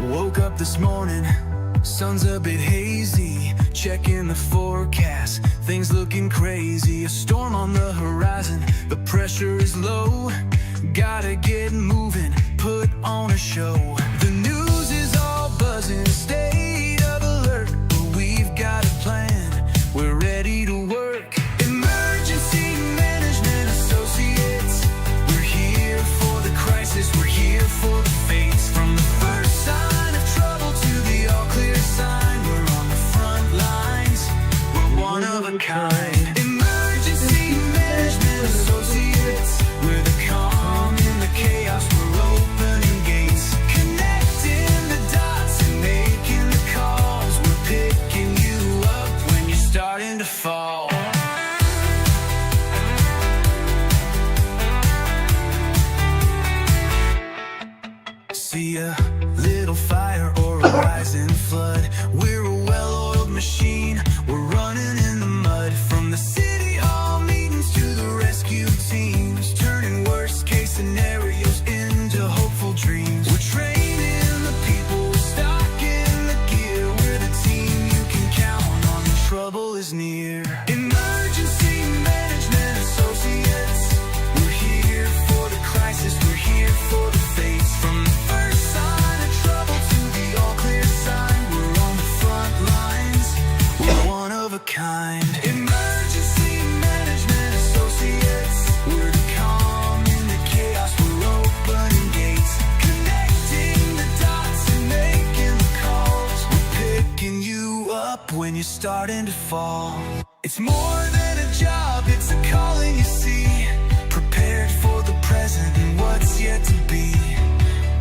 Woke up this morning, sun's a bit hazy. Checking the forecast, things looking crazy. A storm on the horizon, the pressure is low. Gotta get moving, put on a show. The news is all buzzing, state of alert, but we've got a plan, we're ready to work. Emergency Management Associates, we're here for the crisis, we're here for the fates. From the first sign of trouble to the all clear sign, we're on the front lines, we're one of a kind. Emergency Management Associates, we're the calm in the chaos, we're opening gates, connecting the dots and making the calls. We're picking you up when you're starting to fall. See a little fire or a rising flood, we're a well-oiled machine, we're running in the mud. From the city hall meetings to the rescue teams, turning worst case scenarios into hopeful dreams. We're training the people, we're stocking the gear, we're the team you can count on when trouble is near. Emergency Management Associates, we're here for the crisis, we're here for the fates. From the first sign of trouble to the all clear sign, we're on the front lines, we're one of a kind. Emergency Management Associates, we're the calm in the chaos, we're opening gates, connecting the dots and making the calls. We're picking you up when you're starting to fall. It's more than a job, it's a calling, you see. Prepared for the present and what's yet to be.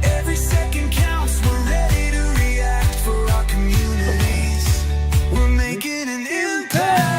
Every second counts, we're ready to react for our communities. We're making an impact.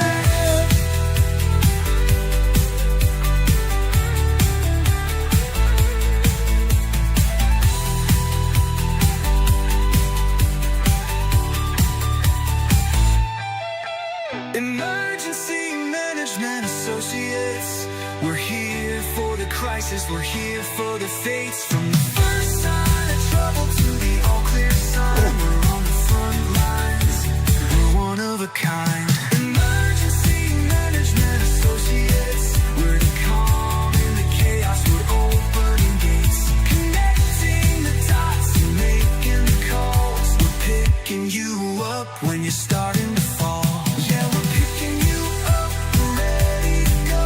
Emergency Management Associates, we're here for the crisis, we're here for the fates. From the first sign of trouble to the all clear sign, we're on the front lines, we're one of a kind. Emergency Management Associates, we're the calm in the chaos, we're opening gates, connecting the dots and making the calls. We're picking you up when you're starting to fall. Yeah, we're picking you up, we're ready to go.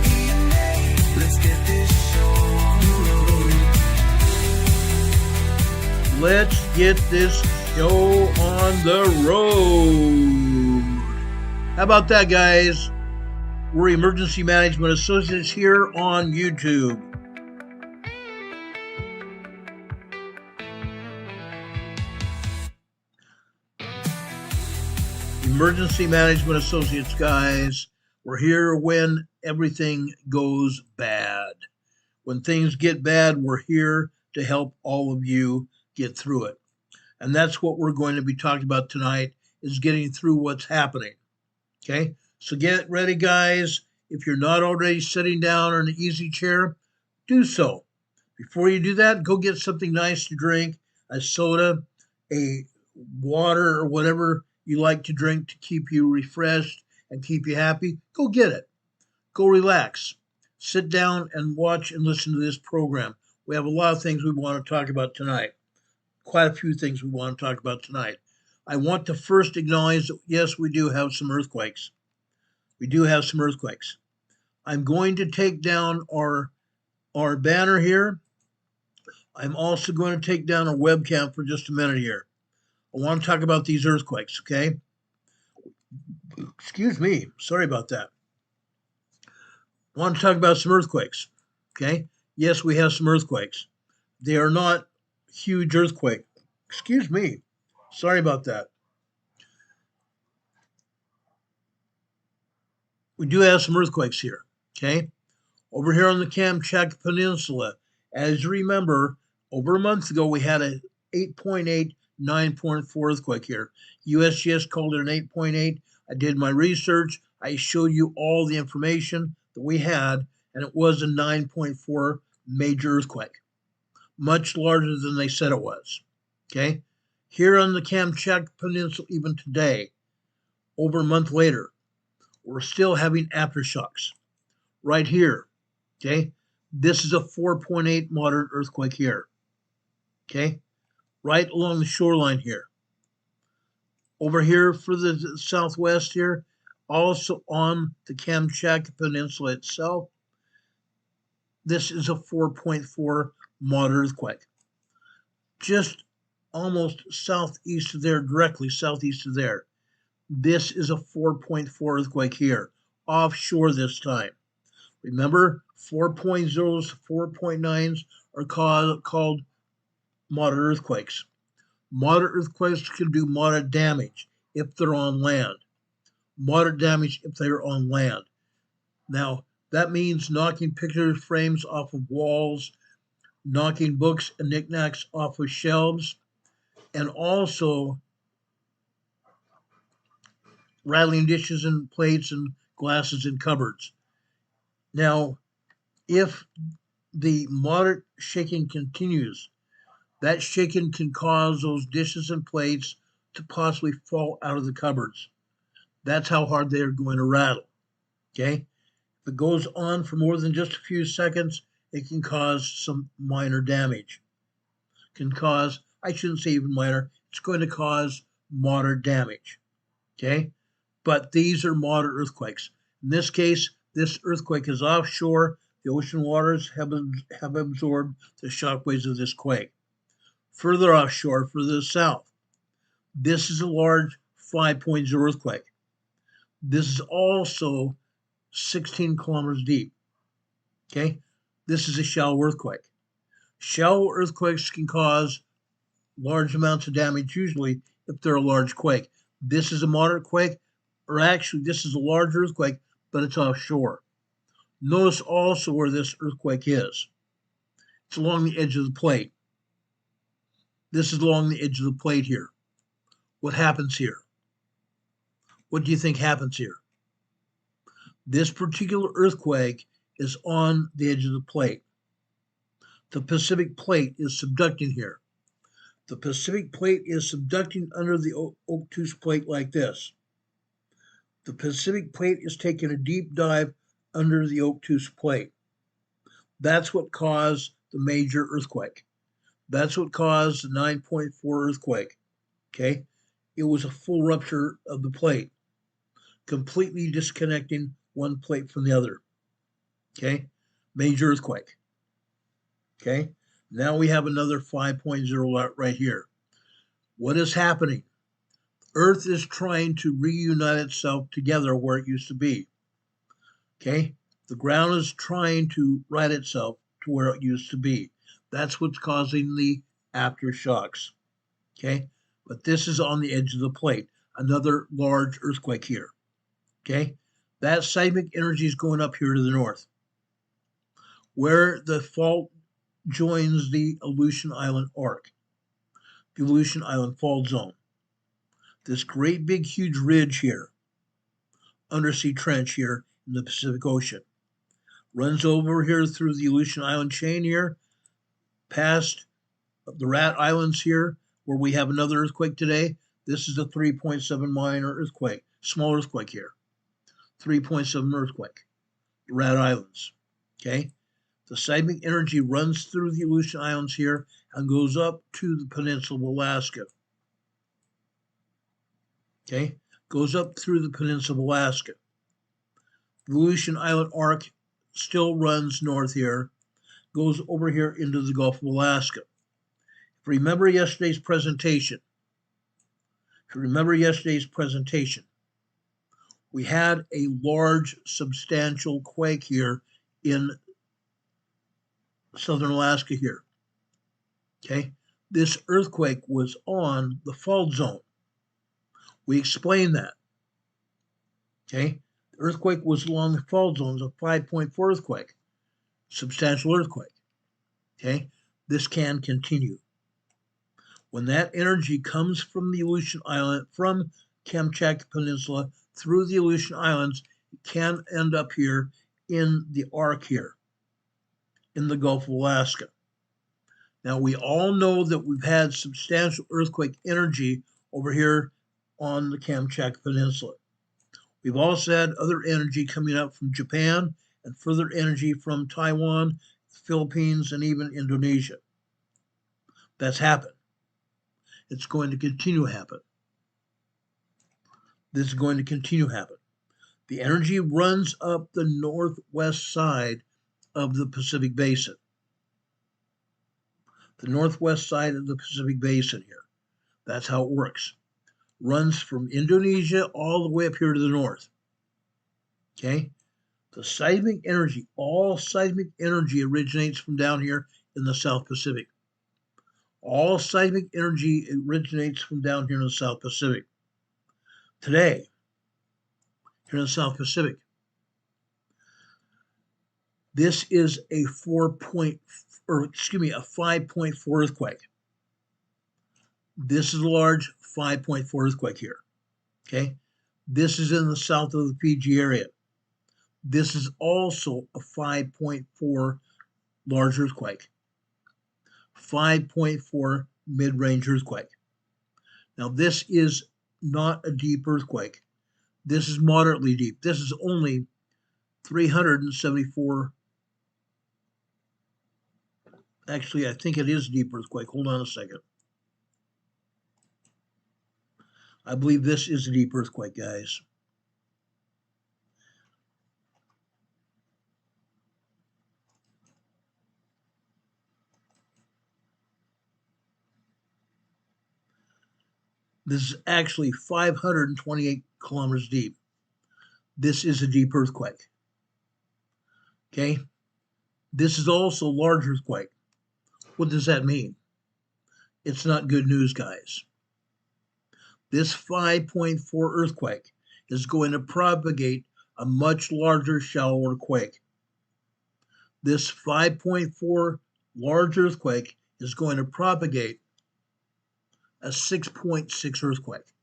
EMA, let's get this show on the road. Let's get this show on the road. How about that, guys? We're Emergency Management Associates here on YouTube. Emergency Management Associates, guys. We're here when everything goes bad. When things get bad, we're here to help all of you get through it. And that's what we're going to be talking about tonight, is getting through what's happening. Okay? So get ready, guys. If you're not already sitting down in an easy chair, do so. Before you do that, go get something nice to drink, a soda, a water, or whatever you like to drink to keep you refreshed and keep you happy. Go get it. Go relax. Sit down and watch and listen to this program. We have a lot of things we want to talk about tonight. Quite a few things we want to talk about tonight. I want to first acknowledge that, yes, we do have some earthquakes. We do have some earthquakes. I'm going to take down our banner here. I'm also going to take down our webcam for just a minute here. I want to talk about these earthquakes, okay? Excuse me. Sorry about that. I want to talk about some earthquakes, okay? Yes, we have some earthquakes. They are not huge earthquake. Excuse me. Sorry about that. We do have some earthquakes here, okay? Over here on the Kamchatka Peninsula, as you remember, over a month ago, we had a 8.8, 9.4 earthquake here. USGS called it an 8.8. I did my research. I showed you all the information that we had, and it was a 9.4 major earthquake, much larger than they said it was. Okay? Here on the Kamchatka Peninsula, even today, over a month later, we're still having aftershocks. Right here, okay? This is a 4.8 moderate earthquake here, okay? Right along the shoreline here. Over here for the southwest here, also on the Kamchatka Peninsula itself, this is a 4.4 moderate earthquake. Just almost southeast of there, directly southeast of there. This is a 4.4 earthquake here, offshore this time. Remember, 4.0s to 4.9s are called moderate earthquakes. Moderate earthquakes can do moderate damage if they're on land. Moderate damage if they're on land. Now, that means knocking picture frames off of walls, knocking books and knickknacks off of shelves, and also rattling dishes and plates and glasses in cupboards. Now, if the moderate shaking continues, that shaking can cause those dishes and plates to possibly fall out of the cupboards. That's how hard they're going to rattle. Okay? If it goes on for more than just a few seconds, it can cause some minor damage. Can cause, I shouldn't say even minor, it's going to cause moderate damage. Okay? But these are moderate earthquakes. In this case, this earthquake is offshore. The ocean waters have absorbed the shock waves of this quake. Further offshore, further south, this is a large 5.0 earthquake. This is also 16 kilometers deep. Okay? This is a shallow earthquake. Shallow earthquakes can cause large amounts of damage, usually if they're a large quake. This is a moderate quake, or actually, this is a large earthquake, but it's offshore. Notice also where this earthquake is. It's along the edge of the plate. This is along the edge of the plate here. What happens here? What do you think happens here? This particular earthquake is on the edge of the plate. The Pacific plate is subducting here. The Pacific plate is subducting under the obtuse plate like this. The Pacific plate is taking a deep dive under the obtuse plate. That's what caused the major earthquake. That's what caused the 9.4 earthquake. Okay? It was a full rupture of the plate, completely disconnecting one plate from the other. Okay? Major earthquake. Okay? Now we have another 5.0 right here. What is happening? Earth is trying to reunite itself together where it used to be. Okay? The ground is trying to right itself to where it used to be. That's what's causing the aftershocks. Okay? But this is on the edge of the plate. Another large earthquake here. Okay? That seismic energy is going up here to the north, where the fault joins the Aleutian Island arc, the Aleutian Island fault zone. This great big huge ridge here, undersea trench here in the Pacific Ocean, runs over here through the Aleutian Island chain here, past the Rat Islands here, where we have another earthquake today. This is a 3.7 minor earthquake, small earthquake here. 3.7 earthquake, the Rat Islands. Okay? The seismic energy runs through the Aleutian Islands here and goes up to the peninsula of Alaska. Okay? Goes up through the peninsula of Alaska. The Aleutian Island arc still runs north here, goes over here into the Gulf of Alaska. If you remember yesterday's presentation, we had a large, substantial quake here in southern Alaska here. Okay? This earthquake was on the fault zone. We explained that. Okay? The earthquake was along the fault zone, a 5.4 earthquake, substantial earthquake. Okay? This can continue. When that energy comes from the Aleutian Island, from Kamchatka Peninsula through the Aleutian Islands, it can end up here in the arc here, in the Gulf of Alaska. Now, we all know that we've had substantial earthquake energy over here on the Kamchatka Peninsula. We've also had other energy coming up from Japan and further energy from Taiwan, the Philippines, and even Indonesia. That's happened. It's going to continue to happen. This is going to continue to happen. The energy runs up the northwest side of the Pacific Basin. The northwest side of the Pacific Basin here. That's how it works. Runs from Indonesia all the way up here to the north. Okay? The seismic energy, all seismic energy originates from down here in the South Pacific. All seismic energy originates from down here in the South Pacific. Today, here in the South Pacific, this is a 5.4 earthquake. This is a large 5.4 earthquake here. Okay? This is in the south of the Fiji area. This is also a 5.4 large earthquake. 5.4 mid-range earthquake. Now, this is not a deep earthquake. This is moderately deep. This is only 374. Actually, I think it is a deep earthquake. Hold on a second. I believe this is a deep earthquake, guys. This is actually 528 kilometers deep. This is a deep earthquake. Okay? This is also a large earthquake. What does that mean? It's not good news, guys. This 5.4 earthquake is going to propagate a much larger, shallower quake. This 5.4 large earthquake is going to propagate a 6.6 earthquake.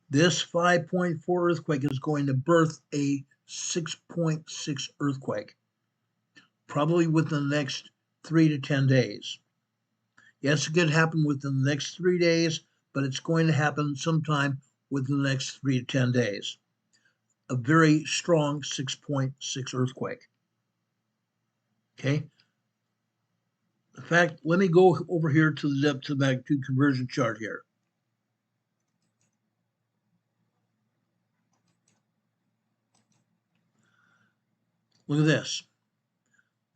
This 5.4 earthquake is going to birth a 6.6 earthquake, probably within the next 3 to 10 days. Yes, it could happen within the next 3 days, but it's going to happen sometime within the next 3 to 10 days. A very strong 6.6 earthquake. Okay? In fact, let me go over here to the depth to magnitude conversion chart here. Look at this.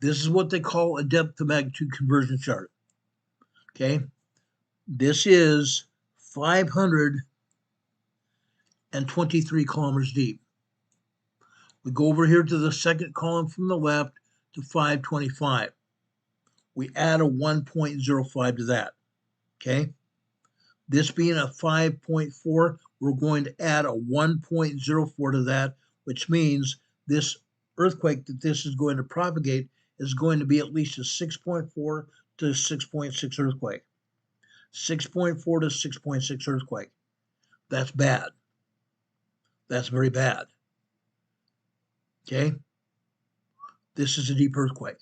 This is what they call a depth to magnitude conversion chart. Okay? This is 523 kilometers deep. We go over here to the second column from the left to 525. We add a 1.05 to that. Okay? This being a 5.4, we're going to add a 1.04 to that, which means this earthquake that this is going to propagate is going to be at least a 6.4 to 6.6 earthquake. 6.4 to 6.6 earthquake. That's bad. That's very bad. Okay? This is a deep earthquake.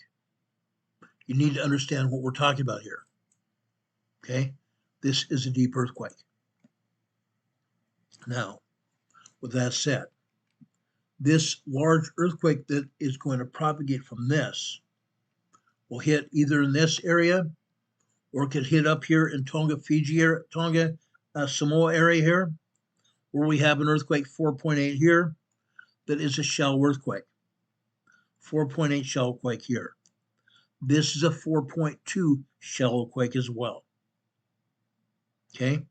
You need to understand what we're talking about here. Okay? This is a deep earthquake. Now, with that said, this large earthquake that is going to propagate from this will hit either in this area or it could hit up here in Tonga, Fiji, Tonga, Samoa area here, where we have an earthquake 4.8 here that is a shallow earthquake. 4.8 shallow quake here. This is a 4.2 shallow quake as well. Okay,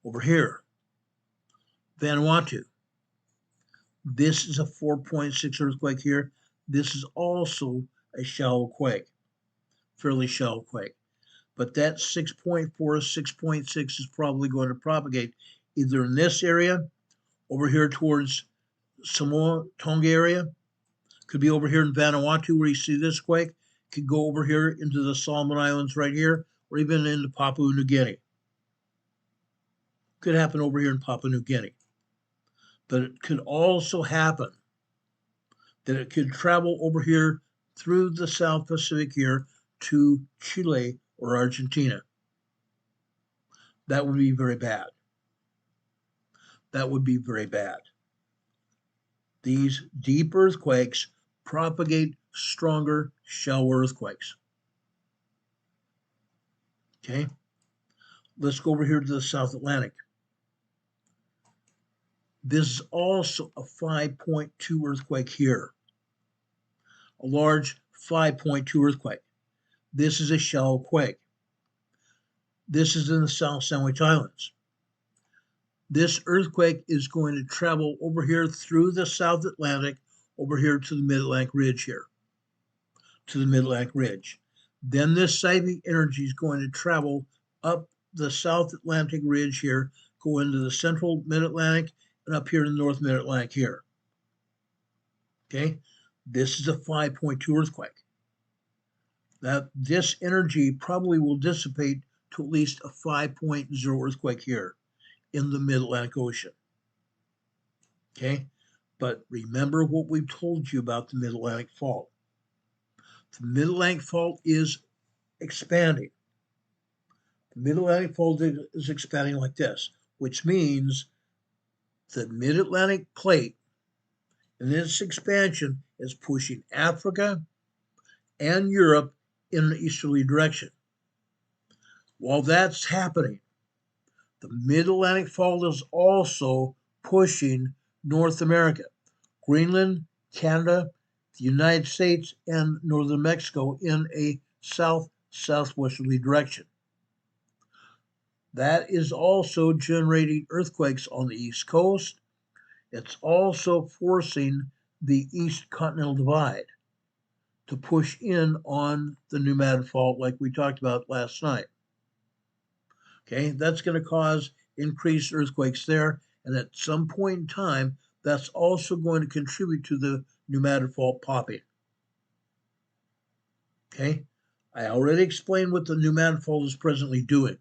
over here, Vanuatu. This is a 4.6 earthquake here. This is also a shallow quake, fairly shallow quake. But that 6.4, 6.6 is probably going to propagate either in this area, over here towards Samoa, Tonga area. Could be over here in Vanuatu where you see this quake. Could go over here into the Solomon Islands right here, or even into Papua New Guinea. Could happen over here in Papua New Guinea. But it could also happen that it could travel over here through the South Pacific here to Chile or Argentina. That would be very bad. That would be very bad. These deep earthquakes propagate stronger shallow earthquakes. Okay, let's go over here to the South Atlantic. This is also a 5.2 earthquake here, a large 5.2 earthquake. This is a shallow quake. This is in the South Sandwich Islands. This earthquake is going to travel over here through the South Atlantic, over here to the Mid-Atlantic Ridge here, to the Mid-Atlantic Ridge. Then this seismic energy is going to travel up the South Atlantic Ridge here, go into the central Mid-Atlantic, and up here in the North Mid-Atlantic here. Okay, this is a 5.2 earthquake. Now, this energy probably will dissipate to at least a 5.0 earthquake here in the Mid-Atlantic Ocean. Okay, but remember what we've told you about the Mid-Atlantic Fault. The Mid-Atlantic Fault is expanding. The Mid-Atlantic Fault is expanding like this, which means the Mid-Atlantic Plate and its expansion is pushing Africa and Europe in an easterly direction. While that's happening, the Mid-Atlantic Fault is also pushing North America, Greenland, Canada, the United States, and northern Mexico in a south-southwesterly direction. That is also generating earthquakes on the East Coast. It's also forcing the East Continental Divide to push in on the Pneumatic Fault like we talked about last night. Okay, that's going to cause increased earthquakes there, and at some point in time, that's also going to contribute to the Pneumatic Fault popping. Okay, I already explained what the Pneumatic Fault is presently doing.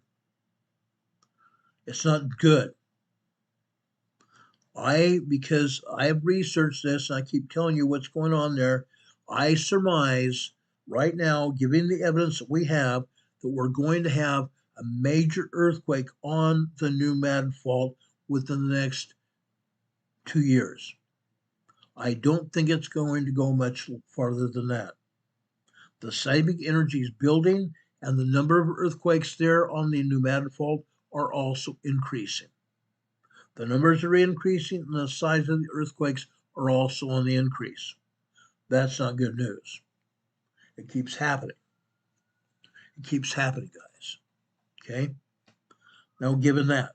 It's not good. Because I have researched this, and I keep telling you what's going on there, I surmise right now, given the evidence that we have, that we're going to have a major earthquake on the Pneumatic Fault within the next 2 years. I don't think it's going to go much farther than that. The seismic energy is building, and the number of earthquakes there on the Pneumatic Fault are also increasing. The numbers are increasing, and the size of the earthquakes are also on the increase. That's not good news. It keeps happening. It keeps happening, guys. Okay? Now, given that,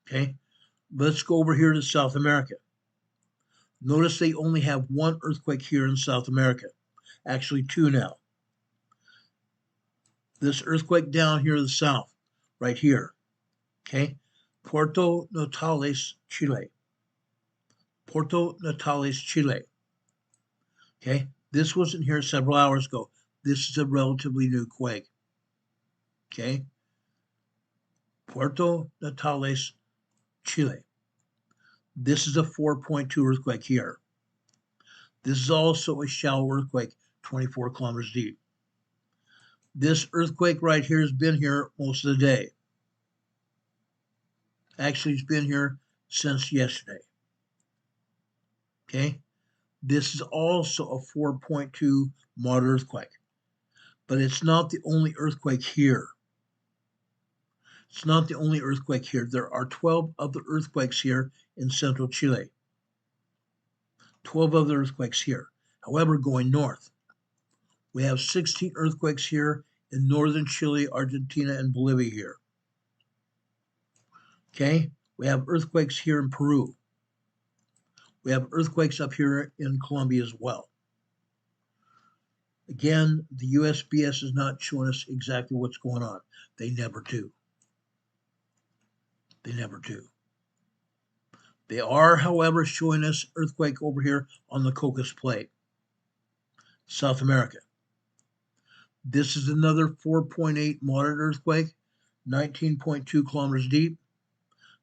okay, let's go over here to South America. Notice they only have one earthquake here in South America. Actually, two now. This earthquake down here in the south, right here. Okay? Puerto Natales, Chile. Puerto Natales, Chile. Okay? This wasn't here several hours ago. This is a relatively new quake. Okay? Puerto Natales, Chile. This is a 4.2 earthquake here. This is also a shallow earthquake, 24 kilometers deep. This earthquake right here has been here most of the day. Actually, it's been here since yesterday. Okay? This is also a 4.2 moderate earthquake, but it's not the only earthquake here. It's not the only earthquake here. There are 12 other earthquakes here in central Chile. 12 other earthquakes here. However, going north, we have 16 earthquakes here in northern Chile, Argentina, and Bolivia here. Okay, we have earthquakes here in Peru. We have earthquakes up here in Colombia as well. Again, the USGS is not showing us exactly what's going on. They never do. They never do. They are, however, showing us earthquake over here on the Cocos Plate, South America. This is another 4.8 moderate earthquake, 19.2 kilometers deep,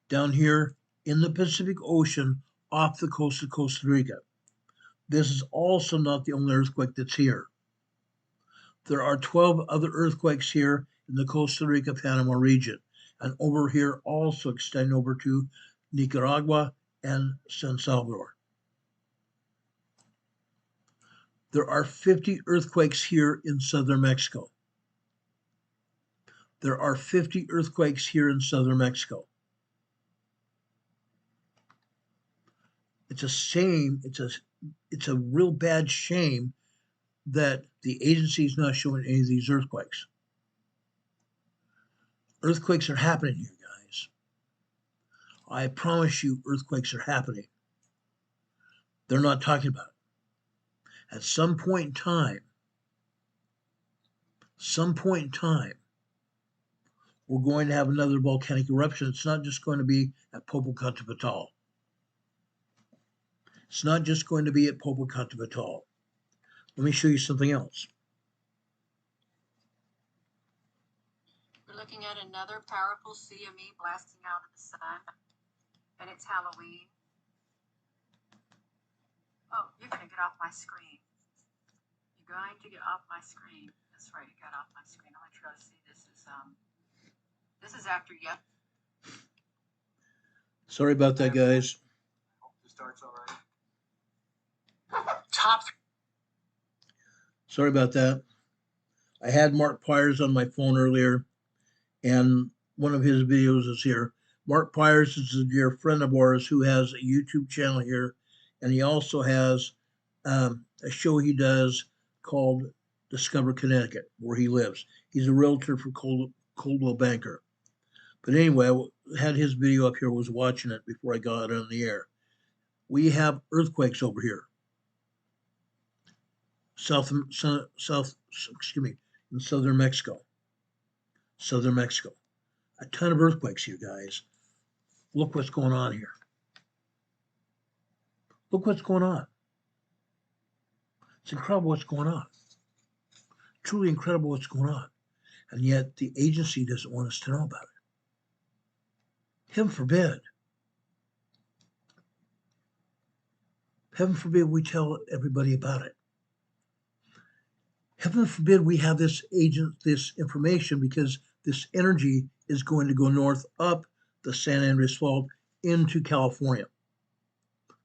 down here in the Pacific Ocean off the coast of Costa Rica. This is also not the only earthquake that's here. There are 12 other earthquakes here in the Costa Rica Panama region, and over here also extend over to Nicaragua and San Salvador. There are 50 earthquakes here in southern Mexico. There are 50 earthquakes here in southern Mexico. It's a shame, it's a real bad shame that the agency is not showing any of these earthquakes. Earthquakes are happening here, guys. I promise you, earthquakes are happening. They're not talking about it. At some point in time, we're going to have another volcanic eruption. It's not just going to be at Popocatépetl. It's not just going to be at Popocatépetl. Let me show you something else. We're looking at another powerful CME blasting out of the sun, and it's Halloween. Oh, you're going to get off my screen. You're going to get off my screen. That's right, you got off my screen. I want you to see this is after yet. Sorry about that, guys. Hope this starts all right. Sorry about that. I had Mark Pires on my phone earlier, and one of his videos is here. Mark Pires is a dear friend of ours who has a YouTube channel here, and he also has a show he does called Discover Connecticut, where he lives. He's a realtor for Coldwell Banker. But anyway, I had his video up here, was watching it before I got on the air. We have earthquakes over here. In southern Mexico. Southern Mexico. A ton of earthquakes here, guys. Look what's going on here. Look what's going on. It's incredible what's going on. Truly incredible what's going on. And yet the agency doesn't want us to know about it. Heaven forbid. Heaven forbid we tell everybody about it. Heaven forbid we have this information, because this energy is going to go north up the San Andreas Fault into California.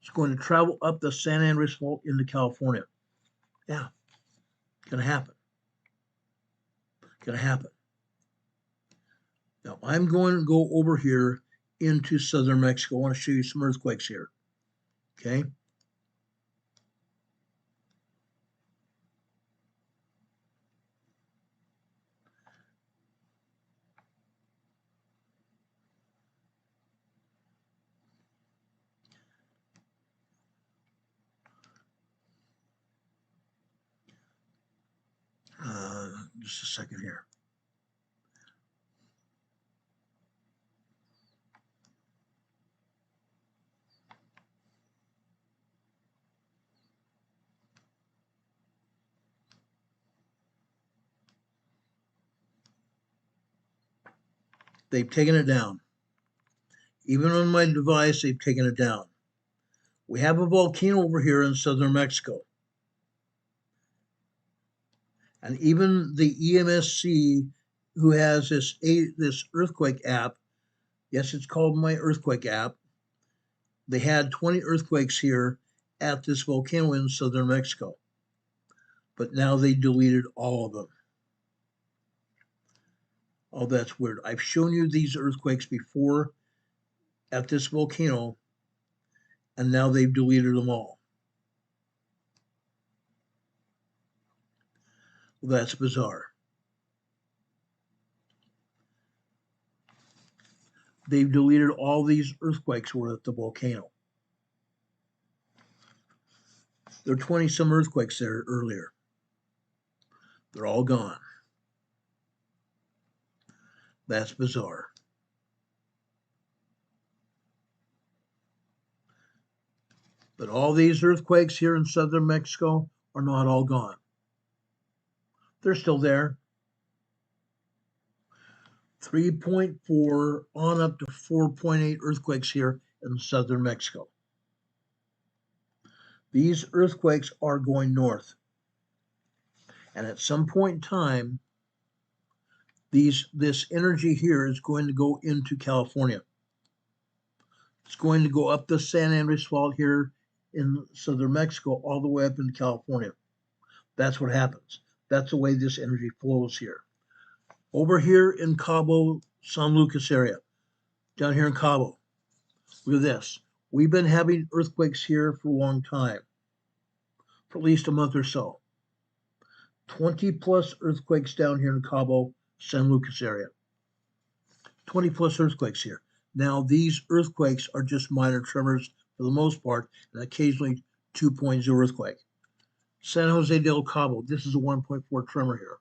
It's going to travel up the San Andreas Fault into California. Yeah, gonna happen. Gonna happen. Now I'm going to go over here into southern Mexico. I want to show you some earthquakes here. Okay. Just a second here. They've taken it down. Even on my device, they've taken it down. We have a volcano over here in southern Mexico. And even the EMSC, who has this earthquake app, yes, it's called My Earthquake app. They had 20 earthquakes here at this volcano in southern Mexico. But now they deleted all of them. Oh, that's weird. I've shown you these earthquakes before at this volcano, and now they've deleted them all. Well, that's bizarre. They've deleted all these earthquakes were at the volcano. There were 20 some earthquakes there earlier. They're all gone. That's bizarre. But all these earthquakes here in southern Mexico are not all gone. They're still there. 3.4 on up to 4.8 earthquakes here in southern Mexico. These earthquakes are going north. And at some point in time, this energy here is going to go into California. It's going to go up the San Andreas Fault here in southern Mexico, all the way up into California. That's what happens. That's the way this energy flows here. Over here in Cabo San Lucas area, down here in Cabo, look at this. We've been having earthquakes here for a long time, for at least a month or so. 20 plus earthquakes down here in Cabo San Lucas area. 20 plus earthquakes here. Now, these earthquakes are just minor tremors for the most part, and occasionally 2.0 earthquake. San Jose del Cabo, this is a 1.4 tremor here.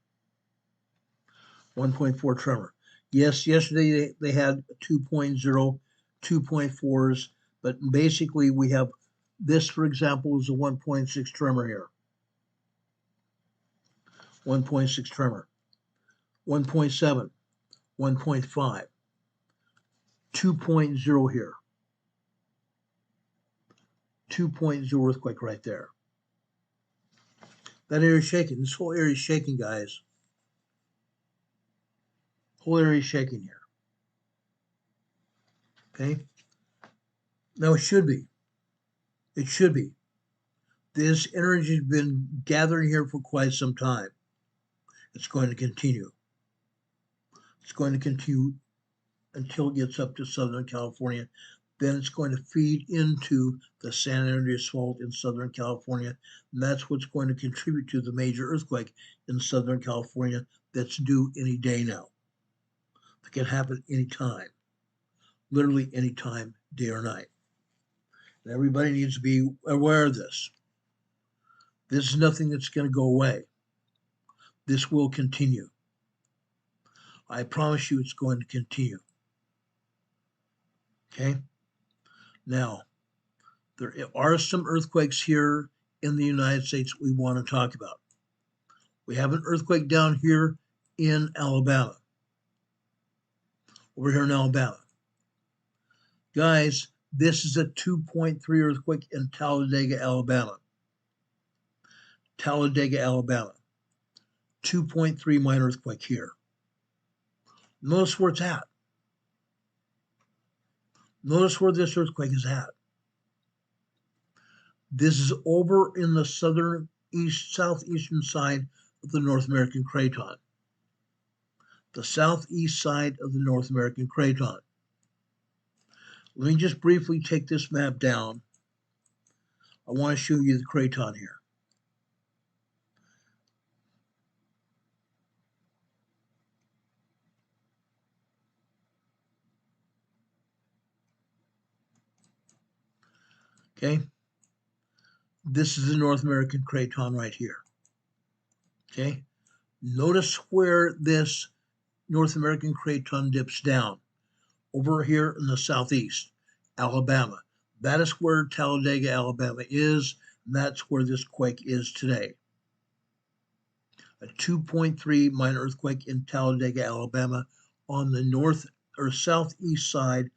1.4 tremor. Yes, yesterday they had 2.0, 2.4s, but basically we have this, for example, is a 1.6 tremor here. 1.6 tremor. 1.7, 1.5, 2.0 here. 2.0 earthquake right there. That area is shaking. This whole area is shaking, guys. Whole area is shaking here. Okay? Now it should be. It should be. This energy has been gathering here for quite some time. It's going to continue. It's going to continue until it gets up to Southern California. Then it's going to feed into the San Andreas Fault in Southern California. And that's what's going to contribute to the major earthquake in Southern California that's due any day now. It can happen anytime, literally anytime, day or night. And everybody needs to be aware of this. This is nothing that's going to go away. This will continue. I promise you it's going to continue. Okay? Now, there are some earthquakes here in the United States we want to talk about. We have an earthquake down here in Alabama. Over here in Alabama. Guys, this is a 2.3 earthquake in Talladega, Alabama. Talladega, Alabama. 2.3 minor earthquake here. Notice where it's at. Notice where this earthquake is at. This is over in the southeastern side of the North American Craton. The southeast side of the North American Craton. Let me just briefly take this map down. I want to show you the Craton here. Okay, this is the North American Craton right here. Okay, notice where this North American Craton dips down. Over here in the southeast, Alabama. That is where Talladega, Alabama is, and that's where this quake is today. A 2.3 minor earthquake in Talladega, Alabama on the north or southeast side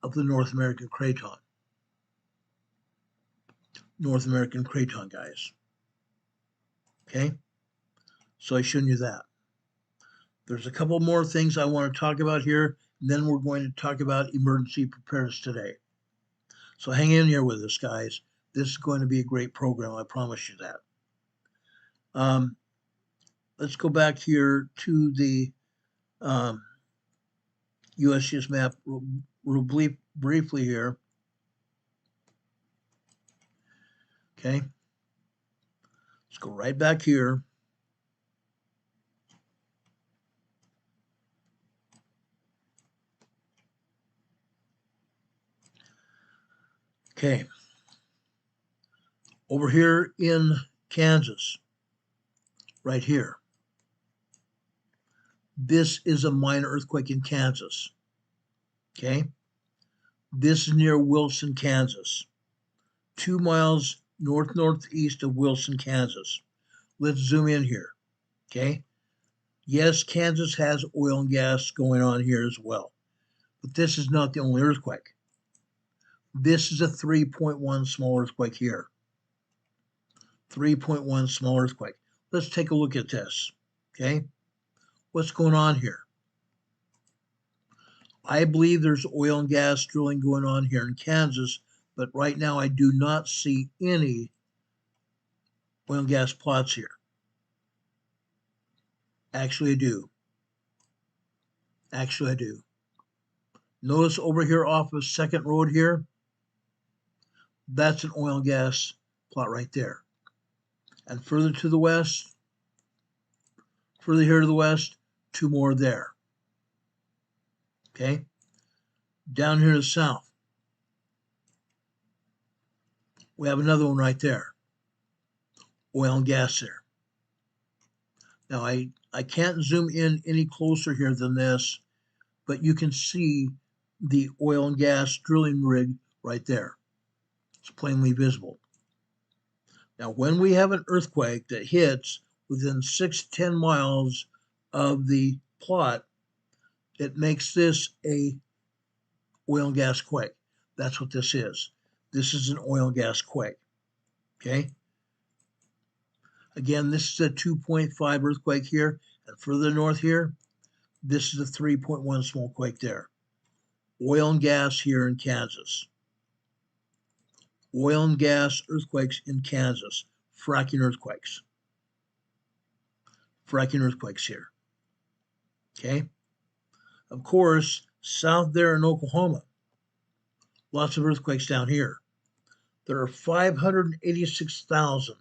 of the North American Craton. North American Craton, guys. Okay? So I've shown you that. There's a couple more things I want to talk about here, and then we're going to talk about emergency preparedness today. So hang in here with us, guys. This is going to be a great program, I promise you that. Let's go back here to the USGS map real briefly here. Okay, let's go right back here. Okay, over here in Kansas, right here. This is a minor earthquake in Kansas. Okay, this is near Wilson, Kansas. 2 miles northeast of Wilson, Kansas. Let's zoom in here. Okay, yes, Kansas has oil and gas going on here as well, but this is not the only earthquake. This is a 3.1 small earthquake here. 3.1 small earthquake. Let's take a look at this. Okay, what's going on here? I believe there's oil and gas drilling going on here in Kansas, but right now I do not see any oil and gas plots here. Actually, I do. Actually, I do. Notice over here off of Second Road here, that's an oil and gas plot right there. And further to the west, further here to the west, two more there. Okay? Down here to the south, we have another one right there. Oil and gas there. Now, I can't zoom in any closer here than this, but you can see the oil and gas drilling rig right there. It's plainly visible. Now, when we have an earthquake that hits within 6 to 10 miles of the plot, it makes this a oil and gas quake. That's what this is. This is an oil and gas quake. Okay? Again, this is a 2.5 earthquake here, and further north here, this is a 3.1 small quake there. Oil and gas here in Kansas. Oil and gas earthquakes in Kansas. Fracking earthquakes. Fracking earthquakes here. Okay? Of course, south there in Oklahoma, lots of earthquakes down here. There are 586,000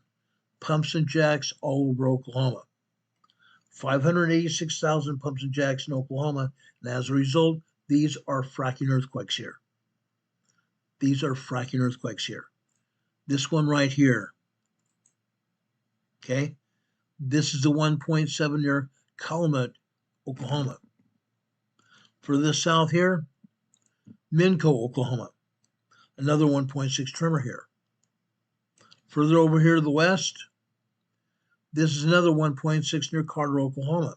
pumps and jacks all over Oklahoma. 586,000 pumps and jacks in Oklahoma, and as a result, these are fracking earthquakes here. These are fracking earthquakes here. This one right here, okay? This is the 1.7 near Calumet, Oklahoma. Further south here, Minco, Oklahoma. Another 1.6 tremor here. Further over here to the west, this is another 1.6 near Carter, Oklahoma.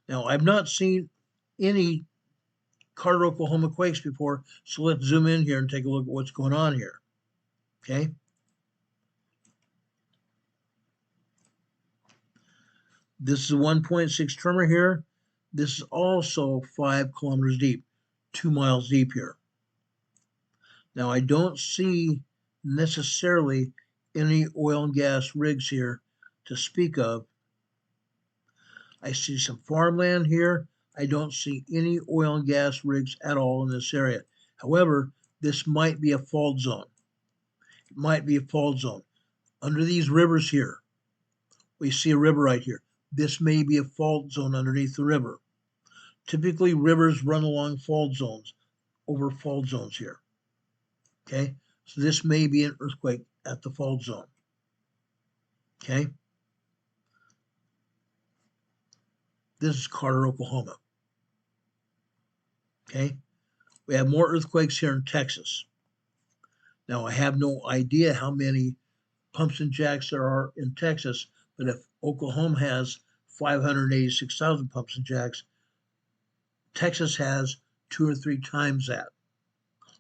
Now, I've not seen any Carter, Oklahoma quakes before, so let's zoom in here and take a look at what's going on here. Okay? This is a 1.6 tremor here. This is also 5 kilometers deep, 2 miles deep here. Now, I don't see necessarily any oil and gas rigs here to speak of. I see some farmland here. I don't see any oil and gas rigs at all in this area. However, this might be a fault zone. It might be a fault zone. Under these rivers here, we see a river right here. This may be a fault zone underneath the river. Typically, rivers run along fault zones, over fault zones here. Okay, so this may be an earthquake at the fault zone. Okay, this is Carter, Oklahoma. Okay, we have more earthquakes here in Texas. Now, I have no idea how many pumps and jacks there are in Texas, but if Oklahoma has 586,000 pumps and jacks, Texas has 2 or 3 times that.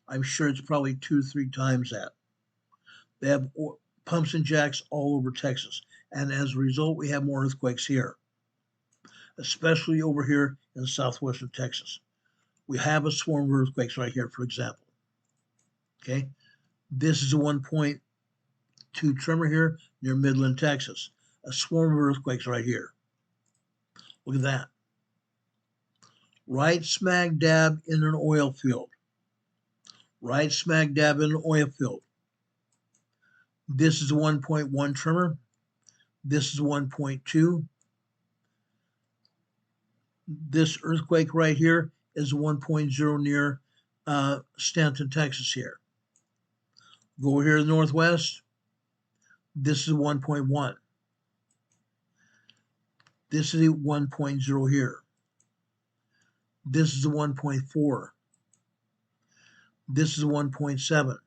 I'm sure it's probably 2 or 3 times that. They have pumps and jacks all over Texas. And as a result, we have more earthquakes here, especially over here in southwestern Texas. We have a swarm of earthquakes right here, for example. Okay, this is a 1.2 tremor here near Midland, Texas. A swarm of earthquakes right here. Look at that. Right smack dab in an oil field. Right smack dab in an oil field. This is a 1.1 tremor. This is 1.2. This earthquake right here is 1.0 near Stanton, Texas here. Go over here to the northwest. This is 1.1. This is a 1.0 here. This is a 1.4. This is a 1.7.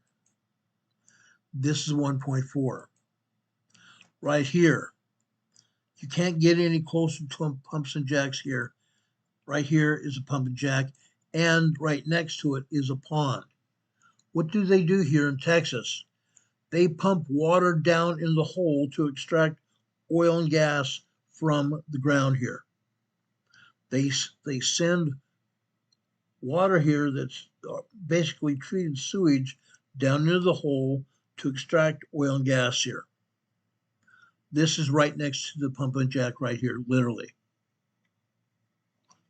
This is 1.4. Right here. You can't get any closer to pumps and jacks here. Right here is a pump and jack, and right next to it is a pond. What do they do here in Texas? They pump water down in the hole to extract oil and gas from the ground here. They send water here that's basically treated sewage down into the hole to extract oil and gas here. This is right next to the pump and jack right here, literally.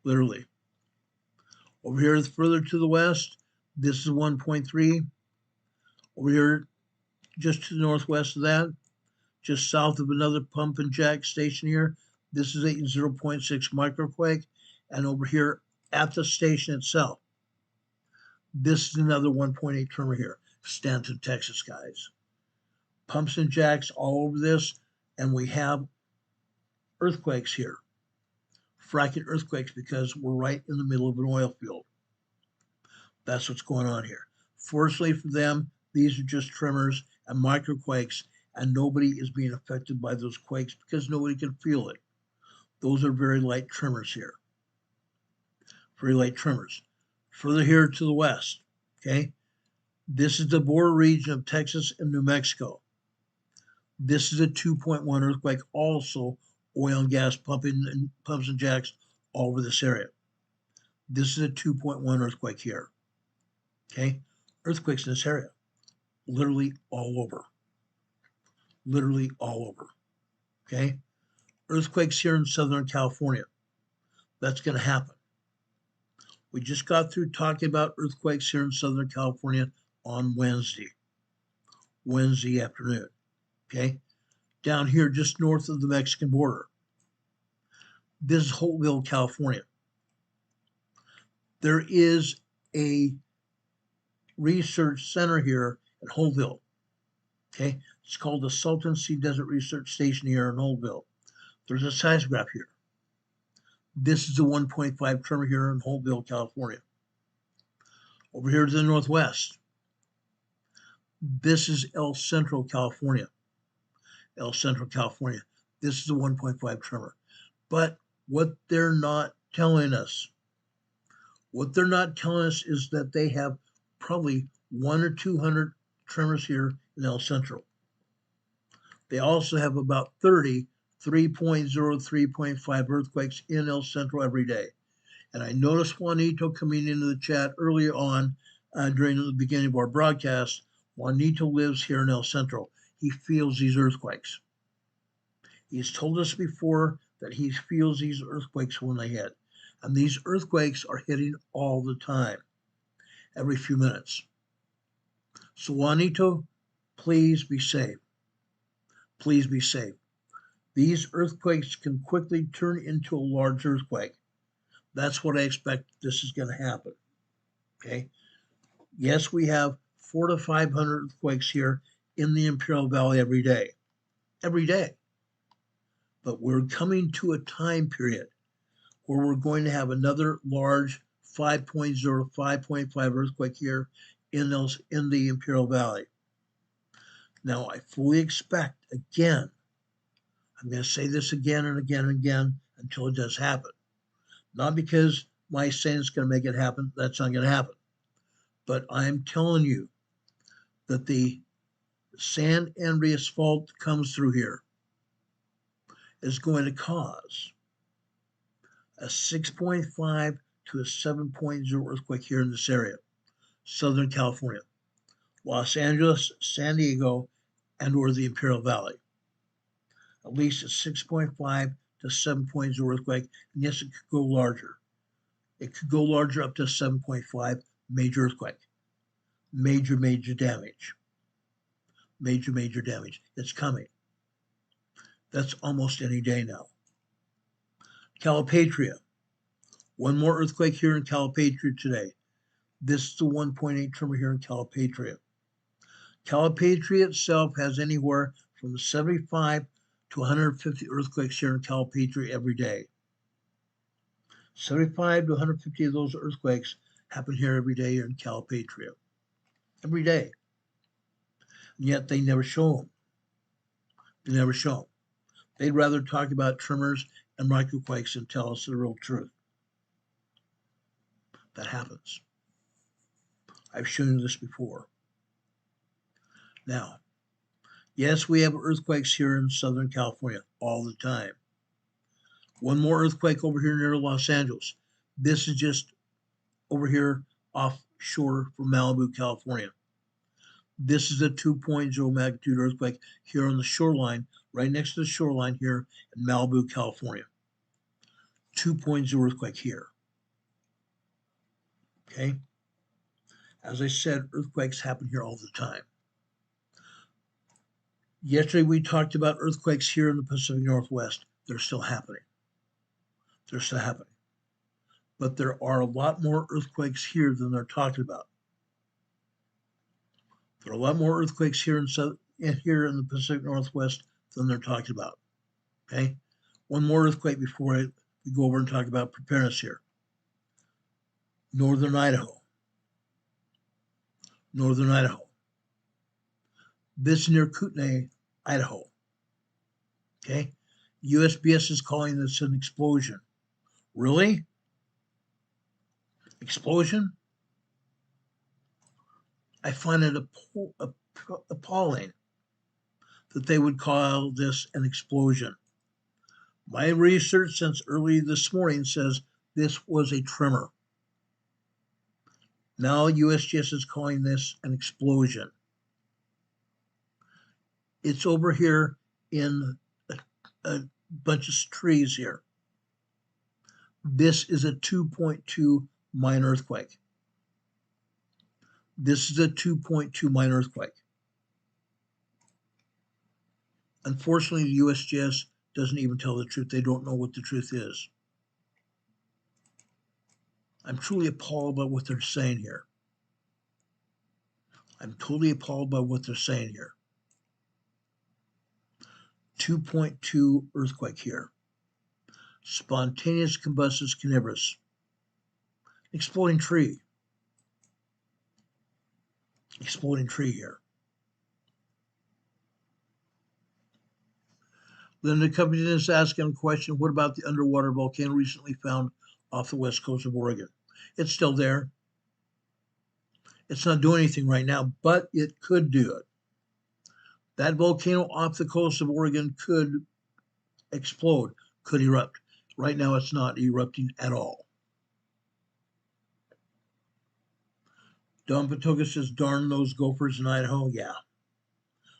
Literally. Over here further to the west, this is 1.3. Over here, just to the northwest of that, just south of another pump and jack station here, this is a 0.6 microquake. And over here at the station itself, this is another 1.8 tremor here, Stanton, Texas, guys. Pumps and jacks all over this, and we have earthquakes here. Fracking earthquakes because we're right in the middle of an oil field. That's what's going on here. Fortunately for them, these are just tremors and microquakes, and nobody is being affected by those quakes because nobody can feel it. Those are very light tremors here. Very light tremors. Further here to the west, okay? This is the border region of Texas and New Mexico. This is a 2.1 earthquake, also oil and gas pumps and jacks all over this area. This is a 2.1 earthquake here. Okay? Earthquakes in this area. Literally all over. Literally all over. Okay? Earthquakes here in Southern California. That's going to happen. We just got through talking about earthquakes here in Southern California on Wednesday afternoon. Okay? Down here just north of the Mexican border. This is Holtville, California. There is a research center here at Holtville. Okay, it's called the Salton Sea Desert Research Station here in Holtville. There's a seismograph here. This is a 1.5 tremor here in Holtville, California. Over here to the northwest, this is El Centro, California. El Centro, California. This is a 1.5 tremor. But what they're not telling us, is that they have probably 100 or 200 tremors here in El Centro. They also have about 30 3.0, 3.5 earthquakes in El Centro every day. And I noticed Juanito coming into the chat earlier on during the beginning of our broadcast. Juanito lives here in El Centro. He feels these earthquakes. He's told us before that he feels these earthquakes when they hit. And these earthquakes are hitting all the time, every few minutes. So Juanito, please be safe. Please be safe. These earthquakes can quickly turn into a large earthquake. That's what I expect this is going to happen. Okay. Yes, we have 400 to 500 earthquakes here in the Imperial Valley every day. Every day. But we're coming to a time period where we're going to have another large 5.0, 5.5 earthquake here in the Imperial Valley. Now, I fully expect, again, I'm going to say this again and again and again until it does happen. Not because my saying it's going to make it happen. That's not going to happen. But I'm telling you that the San Andreas fault that comes through here is going to cause a 6.5 to a 7.0 earthquake here in this area, Southern California, Los Angeles, San Diego, and or the Imperial Valley. At least a 6.5 to 7.0 earthquake, and yes, it could go larger. It could go larger up to 7.5, major earthquake. Major damage. Major damage. It's coming. That's almost any day now. Calipatria. One more earthquake here in Calipatria today. This is the 1.8 tremor here in Calipatria. Calipatria itself has anywhere from 75 to 150 earthquakes here in Calipatria every day. 75 to 150 of those earthquakes happen here every day here in Calipatria. Every day. And yet they never show them. They never show them. They'd rather talk about tremors and microquakes and tell us the real truth. That happens. I've shown you this before. Now, Yes, we have earthquakes here in Southern California all the time. One more earthquake over here near Los Angeles. This is just over here offshore from Malibu, California. This is a 2.0 magnitude earthquake here on the shoreline, right next to the shoreline here in Malibu, California. 2.0 earthquake here. Okay. As I said, earthquakes happen here all the time. Yesterday we talked about earthquakes here in the Pacific Northwest. They're still happening. They're still happening. But there are a lot more earthquakes here than they're talking about. There are a lot more earthquakes here in the Pacific Northwest than they're talking about. Okay. One more earthquake before we go over and talk about preparedness here. Northern Idaho. Northern Idaho. This is near Kootenai, Idaho. Okay. USGS is calling this an explosion. Really? Explosion? I find it appalling that they would call this an explosion. My research since early this morning says this was a tremor. Now USGS is calling this an explosion. It's over here in a bunch of trees here. This is a 2.2 minor earthquake. This is a 2.2 minor earthquake. Unfortunately, the USGS doesn't even tell the truth. They don't know what the truth is. I'm truly appalled by what they're saying here. I'm totally appalled by what they're saying here. 2.2 earthquake here. Spontaneous combustus carnivorous. Exploding tree. Exploding tree here. Then the company is asking a question, what about the underwater volcano recently found off the west coast of Oregon? It's still there. It's not doing anything right now, but it could do it. That volcano off the coast of Oregon could explode, could erupt. Right now, it's not erupting at all. Don Patoga says, darn those gophers in Idaho. Yeah,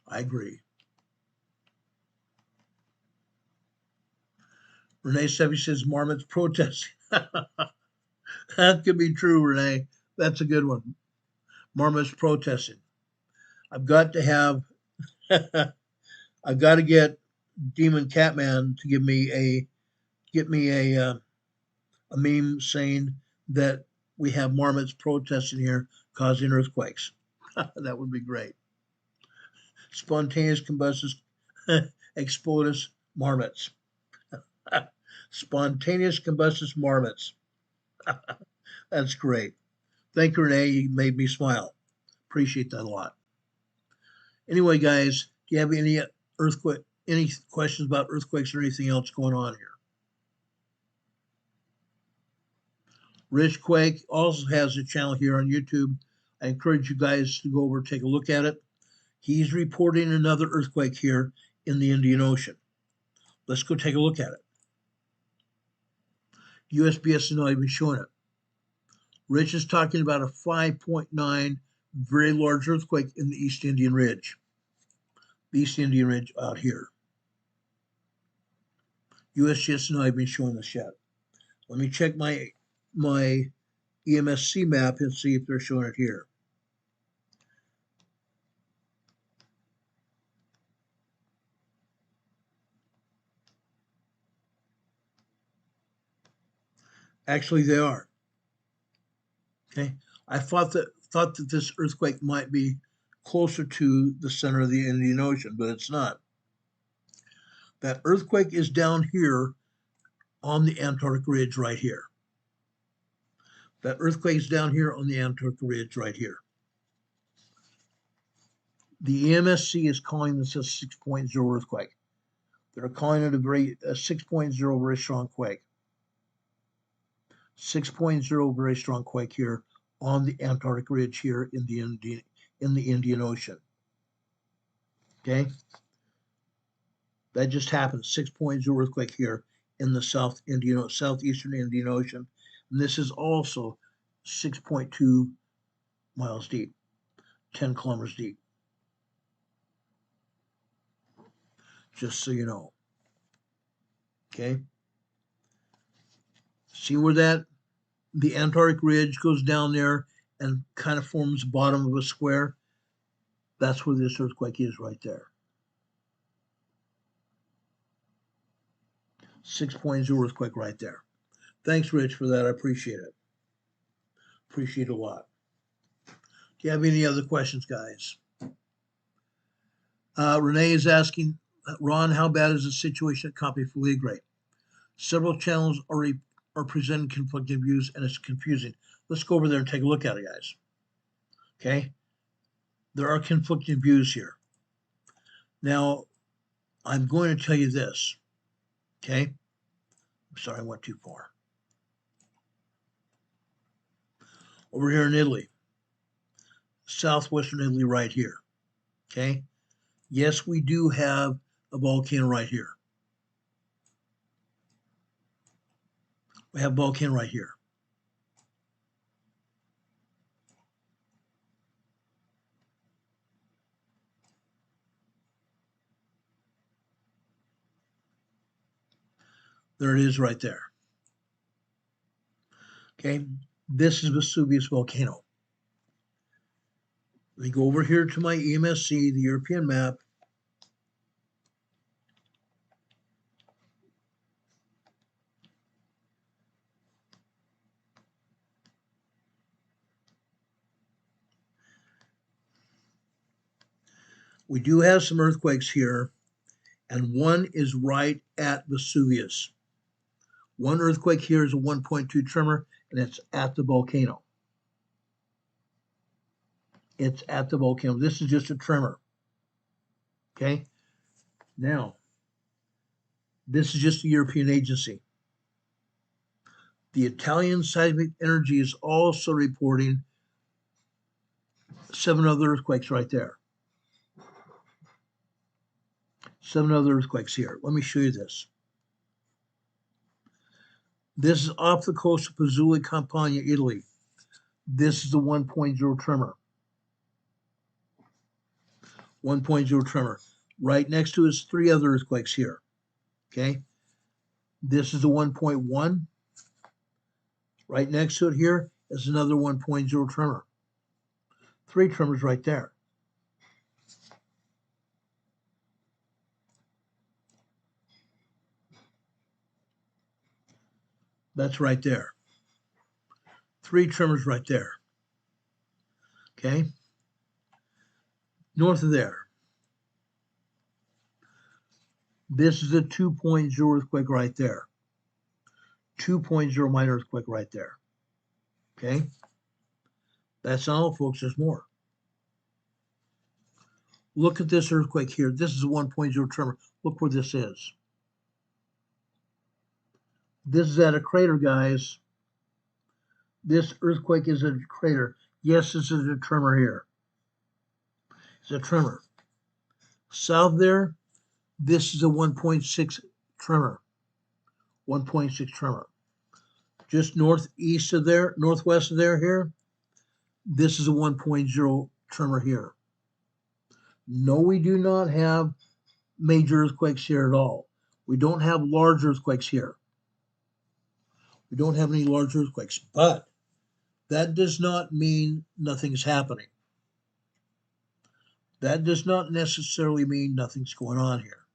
I agree. Renee Sevi says, marmots protesting. That could be true, Renee. That's a good one. Marmots protesting. I've got to get Demon Catman to get me a meme saying that we have marmots protesting here causing earthquakes. That would be great. Spontaneous combustus explodus marmots. Spontaneous combustus marmots. That's great. Thank you, Renee. You made me smile. Appreciate that a lot. Anyway, guys, do you have any questions about earthquakes or anything else going on here? Rich Quake also has a channel here on YouTube. I encourage you guys to go over and take a look at it. He's reporting another earthquake here in the Indian Ocean. Let's go take a look at it. USGS is not even showing it. Rich is talking about a 5.9 very large earthquake in the East Indian Ridge. The East Indian Ridge out here. USGS is not even showing this yet. Let me check my EMSC map and see if they're showing it here. Actually, they are. Okay, I thought that this earthquake might be closer to the center of the Indian Ocean, but it's not. That earthquake is down here on the Antarctic Ridge right here. That earthquake is down here on the Antarctic Ridge right here. The EMSC is calling this a 6.0 earthquake. They're calling it a 6.0 very strong quake. 6.0 very strong quake here on the Antarctic Ridge here in the Indian Ocean. Okay. That just happened. 6.0 earthquake here in the southeastern Indian Ocean. And this is also 6.2 miles deep, 10 kilometers deep. Just so you know. Okay. See where the Antarctic ridge goes down there and kind of forms the bottom of a square? That's where this earthquake is right there. 6.0 earthquake right there. Thanks, Rich, for that. I appreciate it. Appreciate it a lot. Do you have any other questions, guys? Renee is asking, Ron, how bad is the situation at Copy for League? Several channels are presenting conflicting views, and it's confusing. Let's go over there and take a look at it, guys. Okay? There are conflicting views here. Now, I'm going to tell you this. Okay? I'm sorry, I went too far. Over here in Italy, southwestern Italy right here. Okay? Yes, we do have a volcano right here. We have a volcano right here. There it is right there. Okay, this is Vesuvius volcano. Let me go over here to my EMSC, the European map. We do have some earthquakes here, and one is right at Vesuvius. One earthquake here is a 1.2 tremor, and it's at the volcano. It's at the volcano. This is just a tremor. Okay. Now, this is just a European agency. The Italian Seismic Energy is also reporting 7 other earthquakes right there. 7 other earthquakes here. Let me show you this. This is off the coast of Pozzuoli, Campania, Italy. This is the 1.0 tremor. 1.0 tremor. Right next to it is 3 other earthquakes here. Okay. This is the 1.1. Right next to it here is another 1.0 tremor. 3 tremors right there. That's right there. 3 tremors right there. Okay. North of there. This is a 2.0 earthquake right there. 2.0 minor earthquake right there. Okay. That's not all, folks. There's more. Look at this earthquake here. This is a 1.0 tremor. Look where this is. This is at a crater, guys. This earthquake is a crater. Yes, this is a tremor here. It's a tremor. South there, this is a 1.6 tremor. 1.6 tremor. Just northeast of there, northwest of there here, this is a 1.0 tremor here. No, we do not have major earthquakes here at all. We don't have large earthquakes here. We don't have any large earthquakes, but that does not mean nothing's happening. That does not necessarily mean nothing's going on here.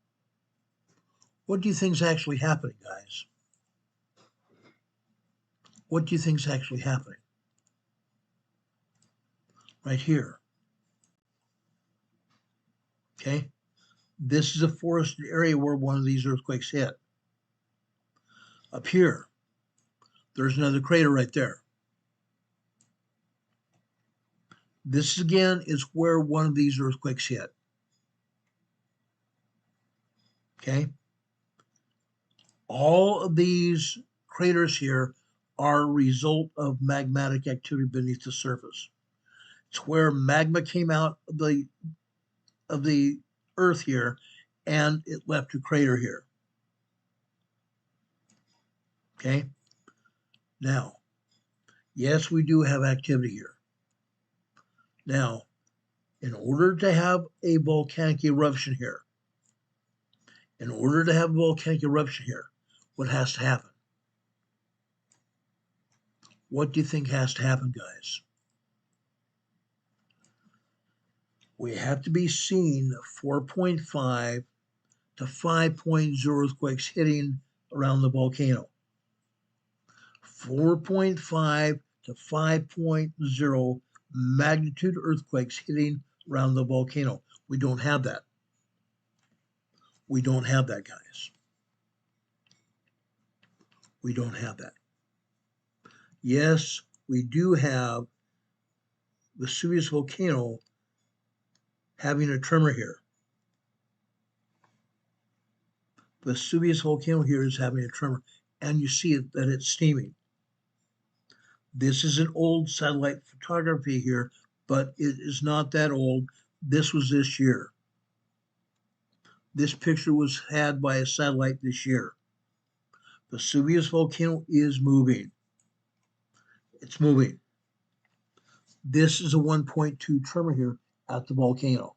What do you think is actually happening, guys? What do you think is actually happening? Right here. Okay? This is a forested area where one of these earthquakes hit. Up here, there's another crater right there. This again is where one of these earthquakes hit. Okay? All of these craters here are a result of magmatic activity beneath the surface. It's where magma came out of the earth here, and it left a crater here. Okay? Now, yes, we do have activity here. Now, in order to have a volcanic eruption here, what has to happen? What do you think has to happen, guys? We have to be seeing 4.5 to 5.0 earthquakes hitting around the volcano. 4.5 to 5.0 magnitude earthquakes hitting around the volcano. We don't have that. We don't have that, guys. We don't have that. Yes, we do have Vesuvius volcano having a tremor here. Vesuvius volcano here is having a tremor, and you see it, that it's steaming. This is an old satellite photography here, but it is not that old. This was this year. This picture was had by a satellite this year. Vesuvius volcano is moving. It's moving. This is a 1.2 tremor here at the volcano.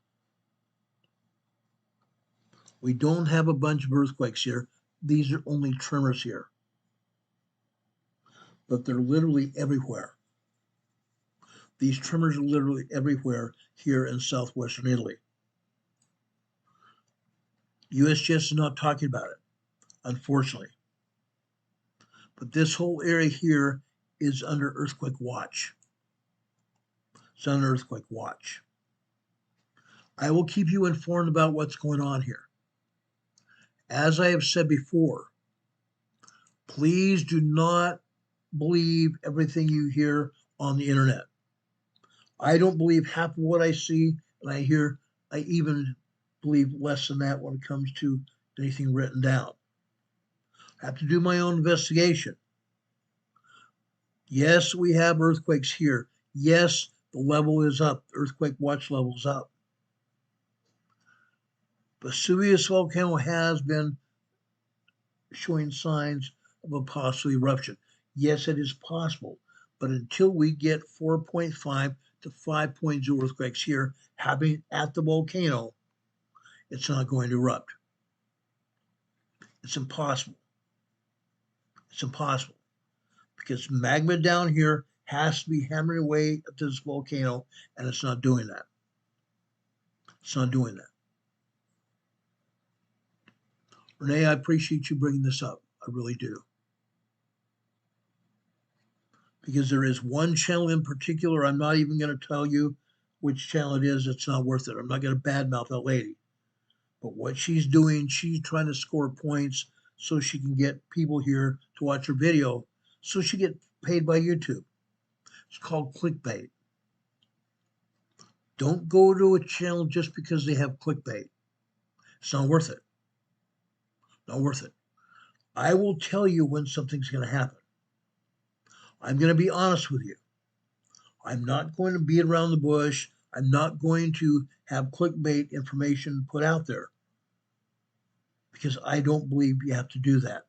We don't have a bunch of earthquakes here. These are only tremors here. But they're literally everywhere. These tremors are literally everywhere here in southwestern Italy. USGS is not talking about it, unfortunately. But this whole area here is under earthquake watch. It's under earthquake watch. I will keep you informed about what's going on here. As I have said before, please do not believe everything you hear on the internet. I don't believe half of what I see and I hear. I even believe less than that when it comes to anything written down. I have to do my own investigation. Yes, we have earthquakes here. Yes, the level is up. Earthquake watch level is up. Vesuvius volcano has been showing signs of a possible eruption. Yes, it is possible, but until we get 4.5 to 5.0 earthquakes here happening at the volcano, it's not going to erupt. It's impossible. It's impossible because magma down here has to be hammering away at this volcano, and it's not doing that. It's not doing that. Renee, I appreciate you bringing this up. I really do. Because there is one channel in particular, I'm not even going to tell you which channel it is. It's not worth it. I'm not going to badmouth that lady. But what she's doing, she's trying to score points so she can get people here to watch her video so she get paid by YouTube. It's called clickbait. Don't go to a channel just because they have clickbait. It's not worth it. Not worth it. I will tell you when something's going to happen. I'm going to be honest with you. I'm not going to beat around the bush. I'm not going to have clickbait information put out there because I don't believe you have to do that.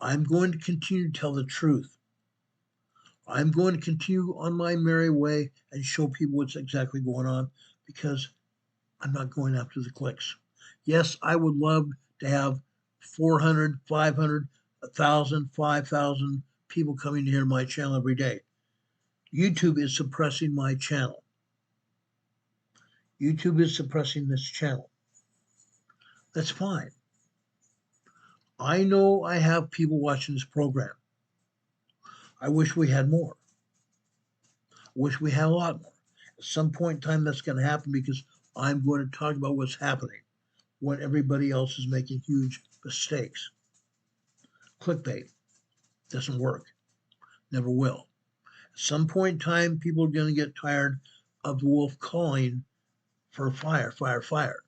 I'm going to continue to tell the truth. I'm going to continue on my merry way and show people what's exactly going on because I'm not going after the clicks. Yes, I would love to have 400, 500, 1,000, 5,000 people coming here to my channel every day. YouTube is suppressing my channel. YouTube is suppressing this channel. That's fine. I know I have people watching this program. I wish we had more. I wish we had a lot more. At some point in time, that's going to happen because I'm going to talk about what's happening when everybody else is making huge mistakes. Clickbait doesn't work. Never will. At some point in time, people are going to get tired of the wolf calling for fire, fire, fire.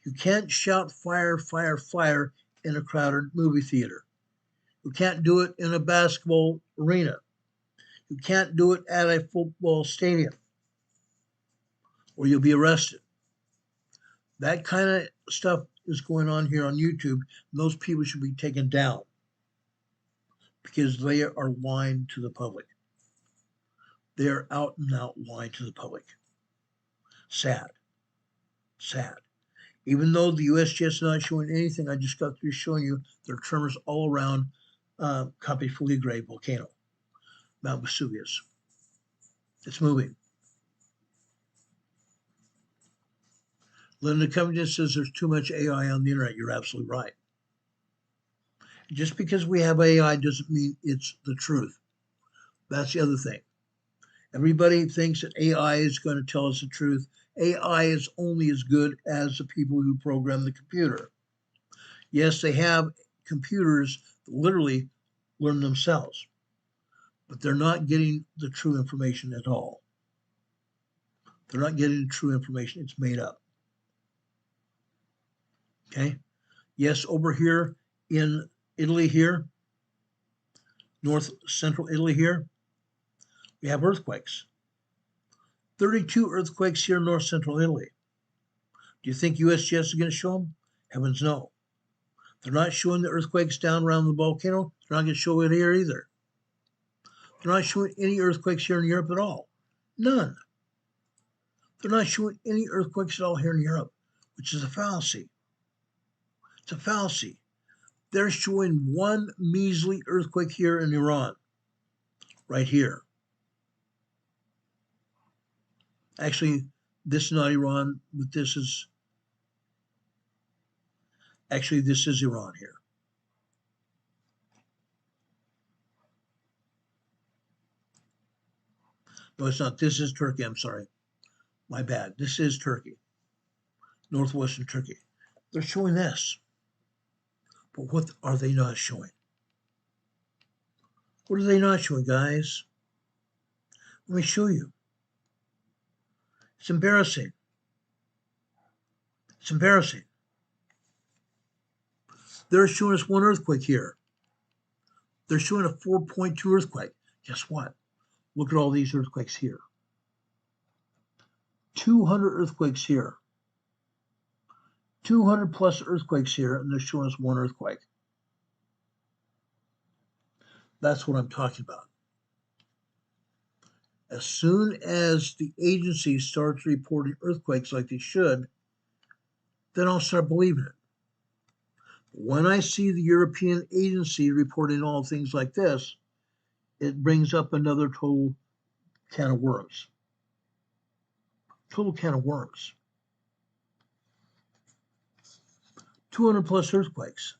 You can't shout fire, fire, fire in a crowded movie theater. You can't do it in a basketball arena. You can't do it at a football stadium or you'll be arrested. That kind of stuff is going on here on YouTube. Those people should be taken down because they are lying to the public. They are out and out lying to the public. Sad. Sad. Even though the USGS is not showing anything, I just got through showing you there are tremors all around Cape Filigree volcano, Mount Vesuvius. It's moving. Linda Covington says there's too much AI on the internet. You're absolutely right. Just because we have AI doesn't mean it's the truth. That's the other thing. Everybody thinks that AI is going to tell us the truth. AI is only as good as the people who program the computer. Yes, they have computers that literally learn themselves, but they're not getting the true information at all. They're not getting the true information. It's made up. Okay? Yes, over here in Italy here, north central Italy here, we have earthquakes. 32 earthquakes here in north central Italy. Do you think USGS is going to show them? Heavens no. They're not showing the earthquakes down around the volcano. They're not going to show it here either. They're not showing any earthquakes here in Europe at all. None. They're not showing any earthquakes at all here in Europe, which is a fallacy. It's a fallacy. They're showing one measly earthquake here in Iran, right here. Actually, this is not Iran, but this is Iran here. No, it's not. This is Turkey. I'm sorry. My bad. This is Turkey, northwestern Turkey. They're showing this. But what are they not showing? What are they not showing, guys? Let me show you. It's embarrassing. It's embarrassing. They're showing us one earthquake here. They're showing a 4.2 earthquake. Guess what? Look at all these earthquakes here. 200 earthquakes here. 200 plus earthquakes here, and they're showing us one earthquake. That's what I'm talking about. As soon as the agency starts reporting earthquakes like they should, then I'll start believing it. When I see the European agency reporting all things like this, it brings up another total can of worms. Total can of worms. 200 plus earthquakes.